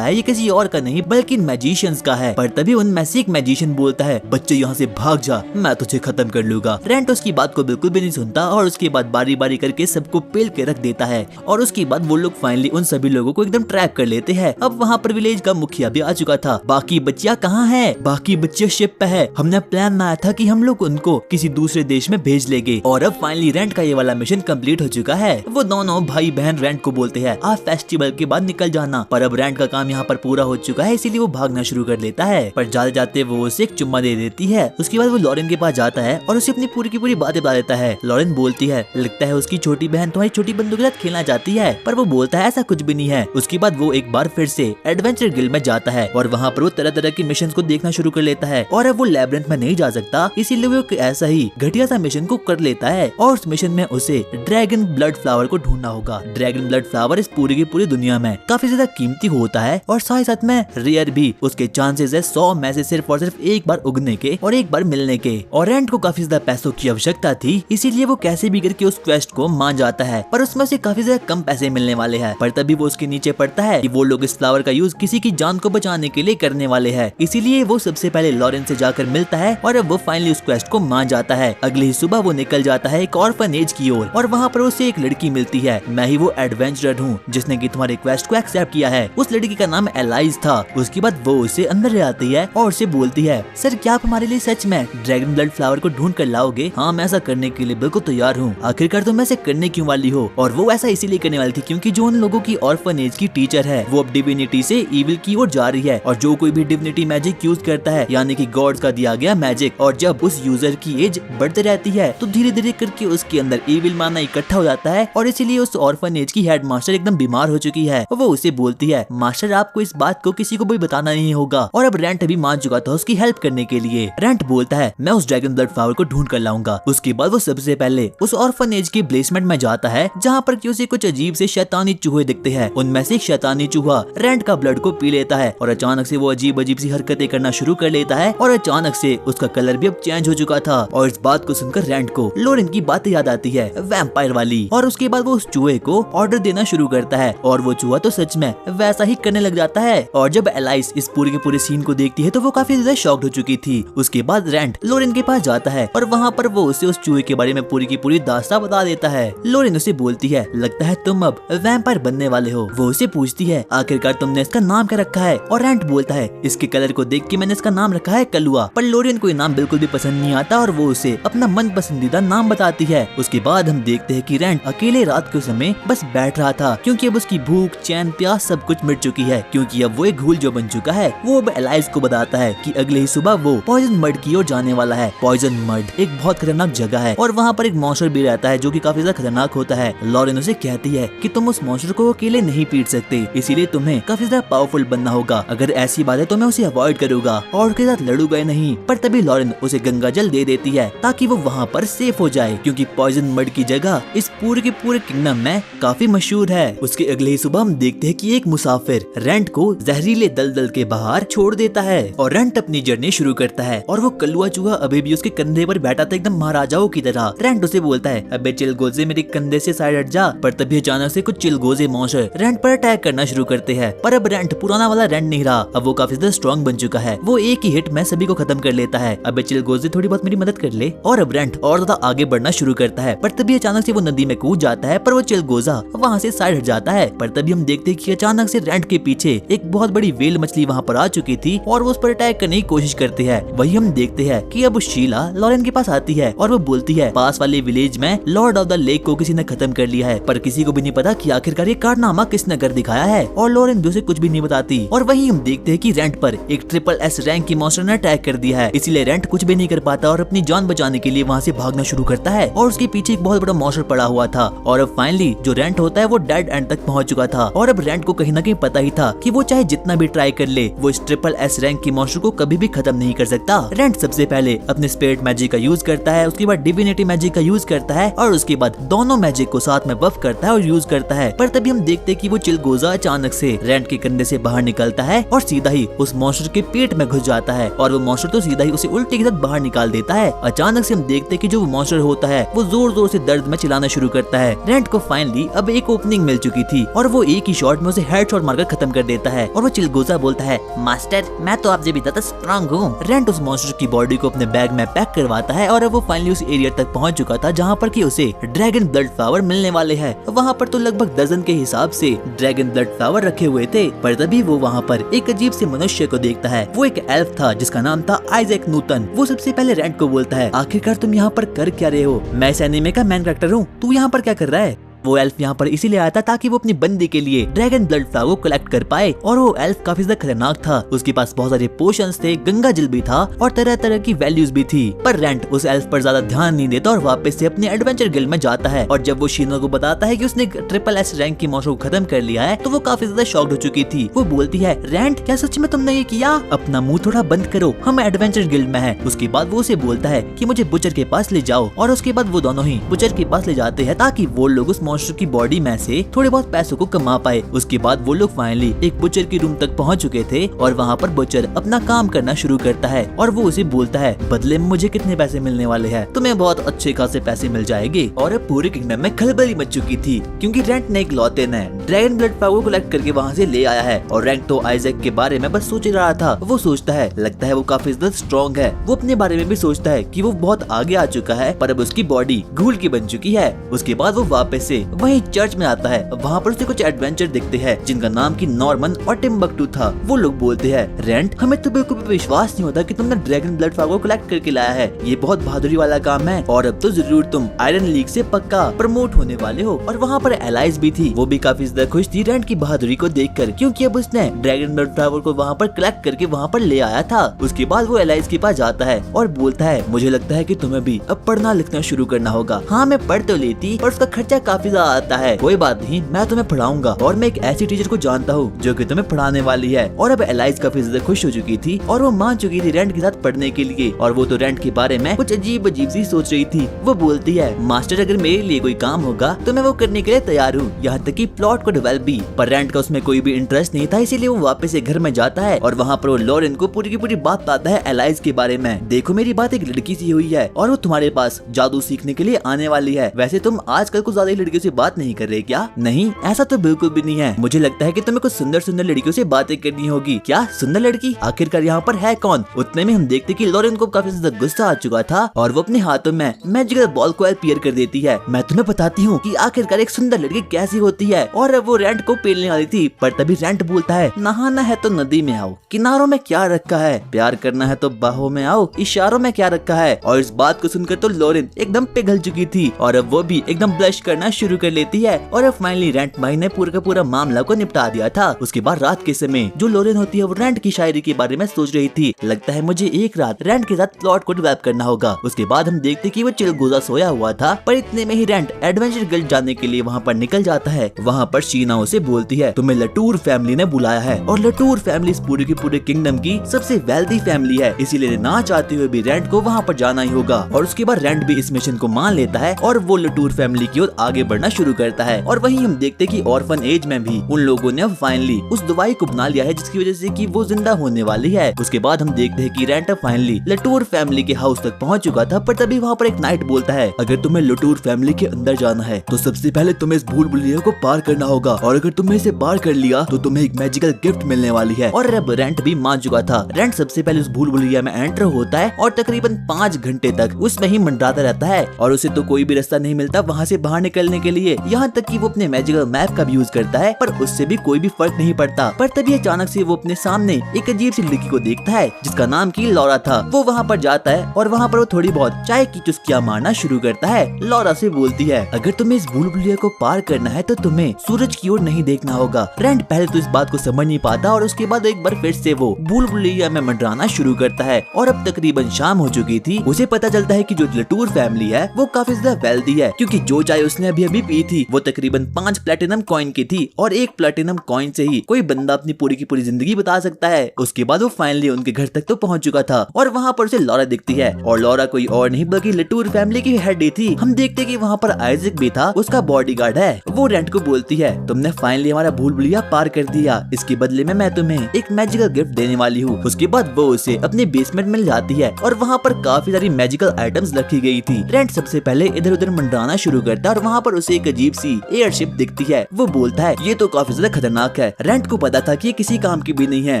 है ये किसी और का नहीं बल्कि मैजिशियंस का है। पर तभी उनमें से एक मैजिशियन बोलता है, बच्चे यहाँ से भाग जा, मैं तुझे खत्म कर लूंगा। रेंट उसकी बात को बिल्कुल भी नहीं सुनता और उसके बाद बारी बारी करके सबको पेल के रख देता है। और उसके बाद वो लोग फाइनली उन सभी लोगों को एकदम ट्रैप कर लेते हैं। अब वहाँ पर विलेज का मुखिया भी आ चुका था। बाकी बच्चियाँ कहाँ है? बाकी बच्चियाँ शिप पे है। हमने प्लान बनाया था कि हम लोग उनको किसी दूसरे देश में भेज लेंगे। और अब फाइनली रेंट का ये वाला मिशन कंप्लीट हो चुका है। वो दोनों भाई बहन रेंट को बोलते हैं, आप फेस्टिवल के बाद निकल जाना। पर अब रेंट का काम यहाँ पर पूरा हो चुका है, इसीलिए वो भागना शुरू कर लेता है। पर जाते जाते वो उसे एक चुम्मा दे देती है। उसके बाद वो लॉरेन के पास जाता है और उसे अपनी पूरी की पूरी बातें बता देता है। लॉरेन बोलती है, लगता है उसकी छोटी बहन तुम्हारी छोटी बंदूक के साथ खेलना चाहती है। पर वो बोलता है ऐसा कुछ भी नहीं है। उसके बाद वो एक बार फिर से एडवेंचर गिल्ड में जाता है और वहाँ पर वो तरह तरह के मिशन को देखना शुरू कर लेता है। और अब वो लैब्रिंथ में नहीं जा सकता, इसीलिए वो ऐसा ही घटिया सा मिशन को कर लेता है। और उस मिशन में उसे ड्रैगन ब्लड फ्लावर को ढूंढना होगा। ड्रैगन ब्लड फ्लावर इस पूरी की पूरी दुनिया में काफी ज्यादा कीमती होता है और साथ ही साथ में रेयर भी। उसके चांसेस है 100 में से सिर्फ और सिर्फ एक बार उगने के और एक बार मिलने के। और रेंट को काफी ज्यादा पैसों की आवश्यकता थी, इसीलिए वो कैसे भी करके उस क्वेस्ट को मान जाता है। पर उसमें से काफी ज्यादा कम पैसे मिलने वाले हैं। पर तभी वो उसके नीचे पड़ता है कि वो लोग इस फ्लावर का यूज किसी की जान को बचाने के लिए करने वाले हैं। इसीलिए वो सबसे पहले लॉरेन से जाकर मिलता है और अब वो फाइनली उस क्वेस्ट को मान जाता है। अगली ही सुबह वो निकल जाता है एक ऑर्फनेज की ओर और वहाँ पर उसे एक लड़की मिलती है। मैं ही वो एडवेंचरर हूँ जिसने की तुम्हारे क्वेस्ट को एक्सेप्ट किया है। उस लड़की का नाम एलाइज था। उसके बाद वो उसे अंदर ले आती है और उसे बोलती है, सर क्या आप हमारे लिए सच में ड्रैगन ब्लड फ्लावर को ढूंढ कर लाओगे? हाँ, मैं ऐसा करने के लिए बिल्कुल तैयार हूँ। आखिरकार तुम ऐसे करने क्यों वाली हो? और वो ऐसा इसीलिए करने वाली थी क्योंकि जो उन लोगों की ऑर्फनेज की टीचर है वो अब डिविनिटी से इविल की ओर जा रही है। और जो कोई भी डिविनिटी मैजिक यूज करता है यानी कि गॉड्स का दिया गया मैजिक, और जब उस यूजर की एज बढ़ते रहती है तो धीरे धीरे करके उसके अंदर इविल माना इकट्ठा हो जाता है। और इसीलिए उस ऑर्फनेज की हेड मास्टर एकदम बीमार हो चुकी है। वो उसे बोलती है, मास्टर आपको इस बात को किसी को भी बताना नहीं होगा। और अब रेंट भी मान चुका था उसकी हेल्प करने के लिए। रेंट बोलता है, मैं उस ड्रैगन ब्लड फ्लावर को ढूंढ कर लाऊंगा। उसके बाद वो सबसे पहले उस ऑर्फनेज के बेसमेंट में जाता है जहाँ पर कि उसे कुछ अजीब से शैतानी चूहे दिखते हैं। उनमें से एक शैतानी चूहा रेंट का ब्लड को पी लेता है और अचानक से वो अजीब अजीब सी हरकतें करना शुरू कर लेता है। और अचानक से उसका कलर भी अब चेंज हो चुका था। और इस बात को सुनकर रेंट को लॉरेन की बातें याद आती है, वैम्पायर वाली। और उसके बाद वो उस चूहे को ऑर्डर देना शुरू करता है और वो चूहा तो सच में वैसा ही करने लग जाता है। और जब एलाइस इस पूरे के पूरे सीन को देखती है तो वो काफी ज्यादा शॉक्ड हो चुकी थी। उसके बाद रेंट लॉरेन के पास जाता है और वहाँ पर वो उसे उस चूहे के बारे में पूरी की पूरी दास्तां बता देता है। लॉरेन उसे बोलती है, लगता है तुम अब वैम्पायर बनने वाले हो। वो उसे पूछती है, आखिरकार तुमने इसका नाम क्या रखा है? और रेंट बोलता है, इसके कलर को देख के मैंने इसका नाम रखा है कलुआ। पर लॉरेन को ये नाम बिल्कुल भी पसंद नहीं आता और वो उसे अपना मन पसंदीदा नाम बताती है। उसके बाद हम देखते हैं कि रेंट अकेले रात के समय बस बैठ रहा था क्योंकि अब उसकी भूख चैन प्यास सब कुछ मिट चुकी है, क्योंकि अब वो एक घूल जो बन चुका है। वो अब एलाइस को बताता है कि अगले ही सुबह वो पॉइजन मड की ओर जाने आने वाला है। पॉइजन मड एक बहुत खतरनाक जगह है और वहाँ पर एक मॉन्स्टर भी रहता है जो कि काफी ज्यादा खतरनाक होता है। लॉरेन उसे कहती है कि तुम उस मॉन्स्टर को अकेले नहीं पीट सकते, इसीलिए तुम्हें काफी ज्यादा पावरफुल बनना होगा। अगर ऐसी बात है तो मैं उसे अवॉइड करूंगा और उसके साथ लड़ूंगा नहीं। पर तभी लॉरेन उसे गंगा जल दे देती है ताकि वो वहाँ पर सेफ हो जाए, क्योंकि पॉइजन मड की जगह इस पूरे के पूरे किंगडम में काफी मशहूर है। उसके अगले ही सुबह हम देखते हैं कि एक मुसाफिर रेंट को जहरीले दलदल के बाहर छोड़ देता है और रेंट अपनी जर्नी शुरू करता है। और वो कलुआ चूहा अभी भी उसके कंधे पर बैठा था एकदम महाराजाओं की तरह। रेंट उसे बोलता है, अबे चिलगोजे मेरे कंधे से साइड हट जा। पर तभी अचानक से कुछ चिलगोजे मॉन्स्टर रेंट पर अटैक करना शुरू करते हैं। पर अब रेंट पुराना वाला रेंट नहीं रहा, अब वो काफी ज्यादा स्ट्रॉन्ग बन चुका है। वो एक ही हिट में सभी को खत्म कर लेता है। अबे चिलगोजे थोड़ी बहुत मेरी मदद कर ले। और अब रेंट और ज्यादा आगे बढ़ना शुरू करता है। पर तभी अचानक से वो नदी में कूद जाता है, पर वो चिलगोजा वहाँ से साइड हट जाता है। पर तभी हम देखते हैं कि अचानक से रेंट के पीछे एक बहुत बड़ी वेल मछली वहाँ पर आ चुकी थी और वो उस पर अटैक करने की कोशिश करते हैं। वही हम देखते हैं कि अब शीला लॉरेन के पास आती है और वो बोलती है पास वाले विलेज में लॉर्ड ऑफ द लेक को किसी ने खत्म कर लिया है, पर किसी को भी नहीं पता कि आखिरकार ये कारनामा किसने कर दिखाया है। और लॉरेन भी उसे कुछ भी नहीं बताती। और वही हम देखते हैं कि रेंट पर एक ट्रिपल एस रैंक की मॉन्स्टर ने अटैक कर दिया है, इसीलिए रेंट कुछ भी नहीं कर पाता और अपनी जान बचाने के लिए वहाँ से भागना शुरू करता है। और उसके पीछे एक बहुत बड़ा मॉन्स्टर पड़ा हुआ था और अब फाइनली जो रेंट होता है वो डेड एंड तक पहुंच चुका था। और अब रेंट को कहीं ना कहीं पता ही था कि वो चाहे जितना भी ट्राई कर ले वो इस ट्रिपल एस रैंक की मॉन्स्टर को कभी भी खत्म नहीं कर सकता। रेंट सबसे पहले अपने स्पिरिट मैजिक का यूज करता है, उसके बाद डिविनिटी मैजिक का यूज करता है और उसके बाद दोनों मैजिक को साथ में बफ करता है और यूज करता है। पर तभी हम देखते हैं कि वो चिलगोजा अचानक से रेंट के कंधे से बाहर निकलता है और सीधा ही उस मॉन्स्टर के पेट में घुस जाता है और वो मॉन्स्टर तो सीधा ही उसे उल्टे के साथ बाहर निकाल देता है। अचानक से हम देखते हैं कि जो मॉन्स्टर होता है वो जोर जोर से दर्द में चिल्लाना शुरू करता है। रेंट को फाइनली अब एक ओपनिंग मिल चुकी थी और वो एक ही शॉट में उसे हेडशॉट मारकर खत्म कर देता है। और वो चिलगोजा बोलता है, मास्टर मैं तो आपसे भी ज्यादा स्ट्रांग हूँ। रेंट उस मॉन्स्टर की बॉडी को अपने बैग में पैक करवाता है और अब वो फाइनली उस एरिया तक पहुंच चुका था जहाँ पर कि उसे ड्रैगन ब्लड फ्लावर मिलने वाले हैं। वहाँ पर तो लगभग दर्जन के हिसाब से ड्रैगन ब्लड फ्लावर रखे हुए थे। पर तभी वो वहाँ पर एक अजीब से मनुष्य को देखता है। वो एक एल्फ था जिसका नाम था आइजैक न्यूटन। वो सबसे पहले रेंट को बोलता है, आखिरकार तुम यहाँ पर कर क्या रहे हो? मैं इस एनीमे का मेन कैरेक्टर हूँ, तू यहाँ पर क्या कर रहा है? वो एल्फ यहाँ पर इसीलिए आया था ताकि वो अपनी बंदी के लिए ड्रैगन ब्लड फ्लावर को कलेक्ट कर पाए। और वो एल्फ काफी ज्यादा खतरनाक था, उसके पास बहुत सारे पोशंस थे, गंगा जल भी था और तरह तरह की वैल्यूज भी थी। पर रेंट उस एल्फ पर ज्यादा ध्यान नहीं देता और वापस से अपने एडवेंचर गिल्ड में जाता है। और जब वो शीनो को बताता है कि उसने ट्रिपल एस रैंक की मॉन्स्टर को खत्म कर लिया है तो वो काफी ज्यादा शॉक्ड हो चुकी थी। वो बोलती है, रेंट क्या सच में तुमने ये किया? अपना मुंह थोड़ा बंद करो, हम एडवेंचर गिल्ड में है। उसके बाद वो उसे बोलता है कि मुझे बुचर के पास ले जाओ और उसके बाद वो दोनों ही बुचर के पास ले जाते हैं ताकि वो लोग उस मॉन्स्टर की बॉडी में से थोड़े बहुत पैसों को कमा पाए। उसके बाद वो लोग फाइनली एक बुचर की रूम तक पहुंच चुके थे और वहाँ पर बुचर अपना काम करना शुरू करता है और वो उसे बोलता है, बदले में मुझे कितने पैसे मिलने वाले हैं? तुम्हें बहुत अच्छे खासे पैसे मिल जाएंगे। और अब पूरे किंगडम में खलबली मच चुकी थी क्योंकि रेंट ने एक लौते ने ड्रैगन ब्लड फ्लावर को कलेक्ट करके वहाँ से ले आया है। और रेंट तो आइजैक के बारे में बस सोच रहा था। वो सोचता है, लगता है वो काफी ज्यादा स्ट्रॉन्ग है। वो अपने बारे में भी सोचता है कि वो बहुत आगे आ चुका है, पर अब उसकी बॉडी घूल की बन चुकी है। उसके बाद वो वापस से वही चर्च में आता है। वहाँ पर उसे कुछ एडवेंचर दिखते हैं जिनका नाम की नॉर्मन और टिम्बकटू था। वो लोग बोलते हैं, रेंट हमें तो बिल्कुल भी विश्वास नहीं होता कि तुमने ड्रैगन ब्लड फ्लावर को कलेक्ट करके लाया है, ये बहुत बहादुरी वाला काम है और अब तो जरूर तुम आयरन लीग से पक्का प्रमोट होने वाले हो। और वहाँ पर एलाइज भी थी, वो भी काफी ज्यादा खुश थी रेंट की बहादुरी को देखकर, क्योंकि अब उसने ड्रैगन ब्लड फ्लावर को वहाँ पर कलेक्ट करके वहाँ पर ले आया था। उसके बाद वो एलाइज के पास जाता है और बोलता है, मुझे लगता है कि तुम्हें भी अब पढ़ना लिखना शुरू करना होगा। हाँ मैं पढ़ तो लेती पर उसका खर्चा काफी ज्यादा आता है, कोई बात नहीं मैं तुम्हें पढ़ाऊंगा और मैं एक ऐसी टीचर को जानता हूँ जो कि तुम्हें पढ़ाने वाली है। और अब एलाइज काफी ज्यादा खुश हो चुकी थी और वो मान चुकी थी रेंट के साथ पढ़ने के लिए। और वो तो रेंट के बारे में कुछ अजीब अजीब सी सोच रही थी। वो बोलती है, मास्टर अगर मेरे लिए कोई काम होगा तो मैं वो करने के लिए तैयार हूँ, यहाँ तक कि प्लॉट को डेवलप भी। पर रेंट का उसमें कोई भी इंटरेस्ट नहीं था, इसीलिए वो वापस से घर में जाता है और वहाँ पर वो लॉरेन को पूरी की पूरी बात बताता है एलाइज के बारे में। देखो मेरी बात एक लड़की से हुई है और वो तुम्हारे पास जादू सीखने के लिए आने वाली है। वैसे तुम आजकल कुछ ज्यादा ही लड़कियों से बात नहीं कर रहे क्या? नहीं ऐसा तो बिल्कुल भी नहीं है, मुझे लगता है कि तुम्हें कुछ सुंदर सुंदर लड़कियों से बातें करनी होगी। क्या सुंदर लड़की? आखिरकार यहाँ पर है कौन? उतने में हम देखते कि लॉरेन को काफी ज्यादा गुस्सा आ चुका था और वो अपने हाथों में मैजिकल बॉल को अपीयर कर देती है। मैं तुम्हें बताती हूँ कि आखिरकार एक सुंदर लड़की कैसी होती है। और अब वो रेंट को पेलने वाली थी, पर तभी रेंट बोलता है, नहाना है तो नदी में आओ, किनारों में क्या रखा है, प्यार करना है तो बाहों में आओ, इशारों में क्या रखा है। और इस बात को सुनकर तो लॉरेन एकदम पिघल चुकी थी और अब वो भी एकदम ब्लश करना शुरू शुरू कर लेती है और अब फाइनली रेंट भाई ने पूरा का पूरा मामला को निपटा दिया था। उसके बाद रात के समय जो लोरेन होती है वो रेंट की शायरी के बारे में सोच रही थी। लगता है मुझे एक रात रेंट के साथ प्लॉट को डेवलप करना होगा। उसके बाद हम देखते कि वो चिलगोजा सोया हुआ था, पर इतने में ही रेंट एडवेंचर गिल्ड जाने के लिए वहाँ पर निकल जाता है। वहाँ पर शीना उसे बोलती है तुम्हें लटूर फैमिली ने बुलाया है, और लटूर फैमिली इस पूरे के पूरे किंगडम की सबसे वेल्दी फैमिली है, इसीलिए ना चाहते हुए भी रेंट को वहाँ पर जाना ही होगा। और उसके बाद रेंट भी इस मिशन को मान लेता है और वो लटूर फैमिली की ओर आगे बढ़ना शुरू करता है। और वहीं हम देखते कि ऑर्फन एज में भी उन लोगों ने अब फाइनली उस दवाई को बना लिया है जिसकी वजह से कि वो जिंदा होने वाली है। उसके बाद हम देखते हैं कि रेंट अब फाइनली लटूर फैमिली के हाउस तक पहुंच चुका था, पर तभी वहाँ पर एक नाइट बोलता है अगर तुम्हें लटूर फैमिली के अंदर जाना है तो सबसे पहले तुम्हें इस भूल भुलैया को पार करना होगा, और अगर तुमने इसे पार कर लिया तो तुम्हें एक मैजिकल गिफ्ट मिलने वाली है। और अब रेंट भी मान चुका था। रेंट सबसे पहले उस भूल भुलैया में एंटर होता है और तकरीबन 5 घंटे तक उसमें ही मंडराता रहता है, और उसे तो कोई भी रास्ता नहीं मिलता वहाँ से बाहर निकलने के लिए। यहाँ तक कि वो अपने मैजिकल मैप का भी यूज करता है, पर उससे भी कोई भी फर्क नहीं पड़ता। पर तभी अचानक से वो अपने सामने एक अजीब सी लड़की को देखता है जिसका नाम की लौरा था। वो वहाँ पर जाता है और वहाँ पर वो थोड़ी बहुत चाय की चुस्कियां मारना शुरू करता है। लौरा से बोलती है अगर तुम्हें इस भूल भुलैया को पार करना है तो तुम्हें सूरज की ओर नहीं देखना होगा। रेंट पहले तो इस बात को समझ नहीं पाता और उसके बाद एक बार फिर से वो भूल भुलैया में मंडराना शुरू करता है। और अब तकरीबन शाम हो चुकी थी। उसे पता चलता है कि जो लटूर फैमिली है वो काफी ज्यादा वेल्दी है, क्योंकि जो चाय उसने अभी अभी पी थी वो तकरीबन 5 प्लेटिनम कॉइन की थी, और एक प्लेटिनम कॉइन से ही कोई बंदा अपनी पूरी की पूरी जिंदगी बता सकता है। उसके बाद वो फाइनली उनके घर तक तो पहुंच चुका था, और वहाँ पर उसे लौरा दिखती है, और लौरा कोई और नहीं बल्कि लटूर फैमिली की हेड थी। हम देखते कि वहाँ पर आइजक भी था, उसका बॉडीगार्ड है। वो रेंट को बोलती है तुमने फाइनली हमारा भूल भुलैया पार कर दिया, इसके बदले में मैं तुम्हें एक मैजिकल गिफ्ट देने वाली हूँ। उसके बाद वो उसे अपने बेसमेंट में ले जाती है, और वहाँ पर काफी सारी मैजिकल आइटम्स रखी गई थी। रेंट सबसे पहले इधर उधर मंडराना शुरू करता है, और वहाँ पर उसे एक अजीब सी एयरशिप दिखती है। वो बोलता है ये तो काफी ज्यादा खतरनाक है। रेंट को पता था कि ये किसी काम की भी नहीं है,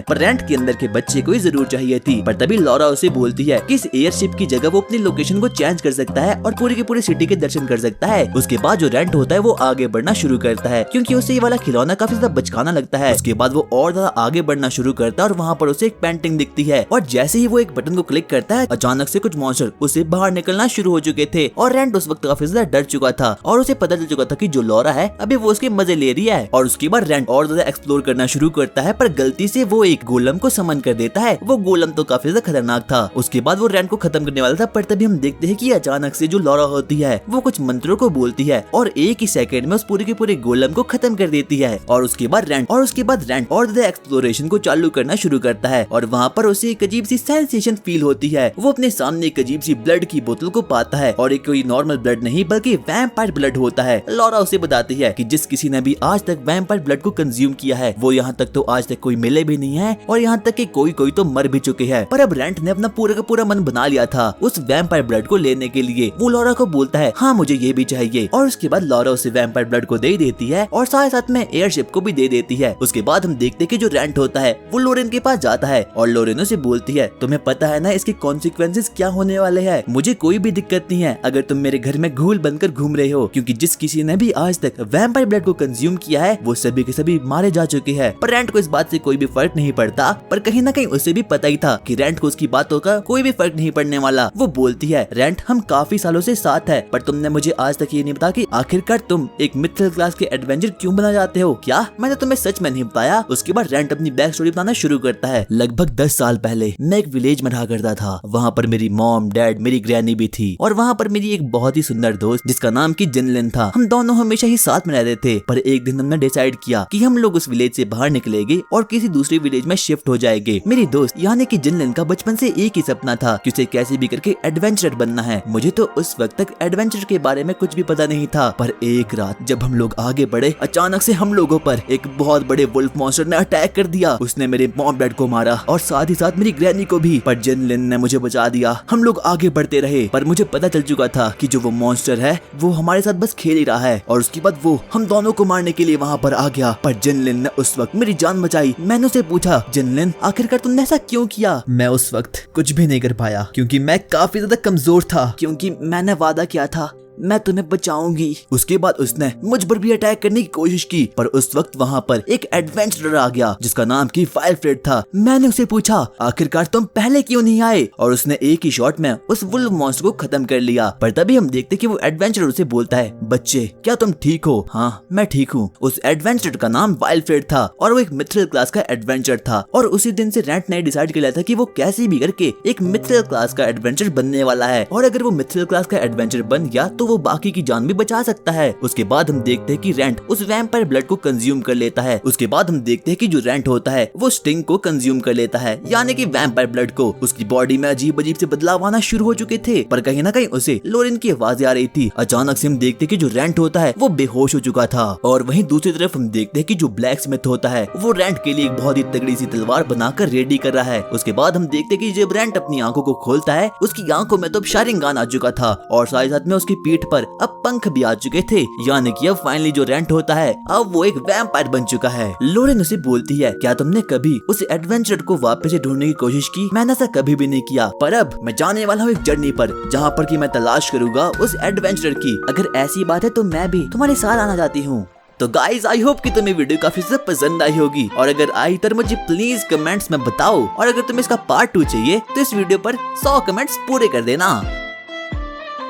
पर रेंट के अंदर के बच्चे को ही जरूर चाहिए थी। पर तभी लौरा उसे बोलती है कि इस एयरशिप की जगह वो अपनी लोकेशन को चेंज कर सकता है और पूरी की पूरी सिटी के दर्शन कर सकता है। उसके बाद जो रेंट होता है वो आगे बढ़ना शुरू करता है, क्योंकि उसे ये वाला खिलौना काफी ज्यादा बचकाना लगता है। उसके बाद वो और ज्यादा आगे बढ़ना शुरू करता है, और वहाँ पर उसे एक पेंटिंग दिखती है, और जैसे ही वो एक बटन को क्लिक करता है अचानक से कुछ मॉन्स्टर उसे बाहर निकलना शुरू हो चुके थे। और रेंट उस वक्त काफी ज्यादा डर चुका था, और उसे पता चल चुका था कि जो लौरा है अभी वो उसके मजे ले रही है। और उसके बाद रेंट और ज्यादा एक्सप्लोर करना शुरू करता है, पर गलती से वो एक गोलम को समन कर देता है। वो गोलम तो काफी ज्यादा खतरनाक था। उसके बाद वो रेंट को खत्म करने वाला था, पर तभी हम देखते हैं कि अचानक से जो लौरा होती है वो कुछ मंत्रों को बोलती है, और एक ही सेकंड में उस पूरे के पूरे गोलम को खत्म कर देती है। और उसके बाद रेंट और ज्यादा एक्सप्लोरेशन को चालू करना शुरू करता है, और वहाँ पर उसे एक अजीब सी सेंसेशन फील होती है। वो अपने सामने एक अजीब सी ब्लड की बोतल को पाता है, और एक कोई नॉर्मल ब्लड नहीं बल्कि वैम्पायर ब्लड होता है। लौरा उसे बताती है कि जिस किसी ने भी आज तक वैम्पायर ब्लड को कंज्यूम किया है वो यहाँ तक तो आज तक कोई मिले भी नहीं है, और यहाँ तक कि कोई तो मर भी चुके हैं। पर अब रेंट ने अपना पूरा का पूरा मन बना लिया था उस वैम्पायर ब्लड को लेने के लिए। वो लौरा को बोलता है हाँ मुझे ये भी चाहिए, और उसके बाद लौरा उसे वैम्पायर ब्लड को दे देती है, और साथ में एयरशिप को भी दे देती है। उसके बाद हम देखते हैं कि जो रेंट होता है वो लोरेन के पास जाता है, और लोरेन उसे बोलती है तुम्हें पता है ना इसके कॉन्सिक्वेंसेस क्या होने वाले हैं। मुझे कोई भी दिक्कत नहीं है अगर तुम मेरे घर में घूल बनकर घूम रहे हो, क्योंकि जिस किसी ने भी आज तक वैम्पायर ब्लड को कंज्यूम किया है वो सभी के सभी मारे जा चुके हैं। पर रेंट को इस बात से कोई भी फर्क नहीं पड़ता, पर कहीं ना कहीं उसे भी पता ही था कि रेंट को उसकी बातों का कोई भी फर्क नहीं पड़ने वाला। वो बोलती है रेंट हम काफी सालों से साथ है, पर तुमने मुझे आज तक ये नहीं बताया कि आखिरकार तुम एक मिथल क्लास के एडवेंचर क्यों बना जाते हो। क्या मैंने तुम्हें सच में नहीं बताया। उसके बाद रेंट अपनी बैक स्टोरी बताना शुरू करता है। लगभग 10 साल पहले मैं एक विलेज में रहा करता था। वहाँ पर मेरी मॉम, डैड, मेरी ग्रैनी भी थी, और वहाँ पर मेरी एक बहुत ही सुंदर दोस्त जिसका नाम की जिनलिन था। हम दोनों हमेशा ही साथ में रहते थे, पर एक दिन हमने डिसाइड किया कि हम लोग उस विलेज से बाहर निकलेंगे और किसी दूसरे विलेज में शिफ्ट हो जाएंगे। मेरी दोस्त यानी कि जिनलिन का बचपन से एक ही सपना था कि उसे कैसे भी करके एडवेंचरर बनना है। मुझे तो उस वक्त तक एडवेंचर के बारे में कुछ भी पता नहीं था, पर एक रात जब हम लोग आगे बढ़े अचानक से हम लोगों पर एक बहुत बड़े वुल्फ मॉन्स्टर ने अटैक कर दिया। उसने मेरे मॉम डैड को मारा और साथ ही साथ मेरी ग्रैनी को भी, पर जिनलिन ने मुझे बचा दिया। हम लोग आगे बढ़ते रहे, पर मुझे पता चल चुका था कि जो वो मॉन्स्टर है वो हमारे साथ बस खेल ही रहा है, और उसके बाद वो हम दोनों को मारने के लिए वहाँ पर आ गया। पर जिनलिन ने उस वक्त मेरी जान बचाई। मैंने उसे पूछा जिनलिन आखिरकार तुमने ऐसा क्यों किया। मैं उस वक्त कुछ भी नहीं कर पाया क्योंकि मैं काफी ज्यादा कमजोर था, क्योंकि मैंने वादा किया था मैं तुम्हें बचाऊंगी। उसके बाद उसने मुझ पर भी अटैक करने की कोशिश की, पर उस वक्त वहाँ पर एक एडवेंचरर आ गया जिसका नाम की वाइल्फ्रेड था। मैंने उसे पूछा आखिरकार तुम पहले क्यों नहीं आए, और उसने एक ही शॉट में उस वुल्फ मॉन्स्टर को खत्म कर लिया। पर तभी हम देखते कि वो एडवेंचरर उसे बोलता है, बच्चे क्या तुम ठीक हो? हाँ मैं ठीक हूँ। उस एडवेंचरर का नाम वाइल्फ्रेड था और वो एक मिथरल क्लास का एडवेंचर था, और उसी दिन से रेंट ने डिसाइड कर लिया था कि वो कैसे भी करके एक मिथरल क्लास का एडवेंचर बनने वाला है, और अगर वो मिथरल क्लास का एडवेंचर बन गया तो वो बाकी की जान भी बचा सकता है। उसके बाद हम देखते हैं कि रेंट उस वैम्पायर ब्लड को कंज्यूम कर लेता है। उसके बाद हम देखते हैं कि जो रेंट होता है वो स्टिंग को कंज्यूम कर लेता है, यानी कि वैम्पायर ब्लड को। उसकी बॉडी में अजीब अजीब से बदलाव आना शुरू हो चुके थे, पर कहीं ना कहीं उसे लोरेन की आवाजें आ रही थी। अचानक से हम देखते हैं कि जो रेंट होता है वो बेहोश हो चुका था, और वहीं दूसरी तरफ हम देखते हैं कि जो ब्लैक स्मिथ होता है वो रेंट के लिए एक बहुत ही तगड़ी सी तलवार बनाकर रेडी कर रहा है। उसके बाद हम देखते हैं कि जब रेंट अपनी आंखों को खोलता है उसकी आंखों में तो शारिंगान आ चुका था, और साथ साथ में उसकी पीठ पर अब पंख भी आ चुके थे, यानी कि अब फाइनली जो रेंट होता है अब वो एक वैम्पायर बन चुका है। लोरेन उसे बोलती है, क्या तुमने कभी उस एडवेंचर को वापस से ढूंढने की कोशिश की? मैंने ऐसा कभी भी नहीं किया, पर अब मैं जाने वाला हूँ एक जर्नी पर जहाँ पर कि मैं तलाश करूंगा उस एडवेंचर की। अगर ऐसी बात है तो मैं भी तुम्हारे साथ आना चाहती हूँ। तो गाइज आई होप कि तुम्हें वीडियो काफी ज्यादा पसंद आई होगी, और अगर आई तो मुझे प्लीज कमेंट्स में बताओ, और अगर तुम्हें इसका पार्ट 2 चाहिए तो इस वीडियो पर 100 कमेंट्स पूरे कर देना।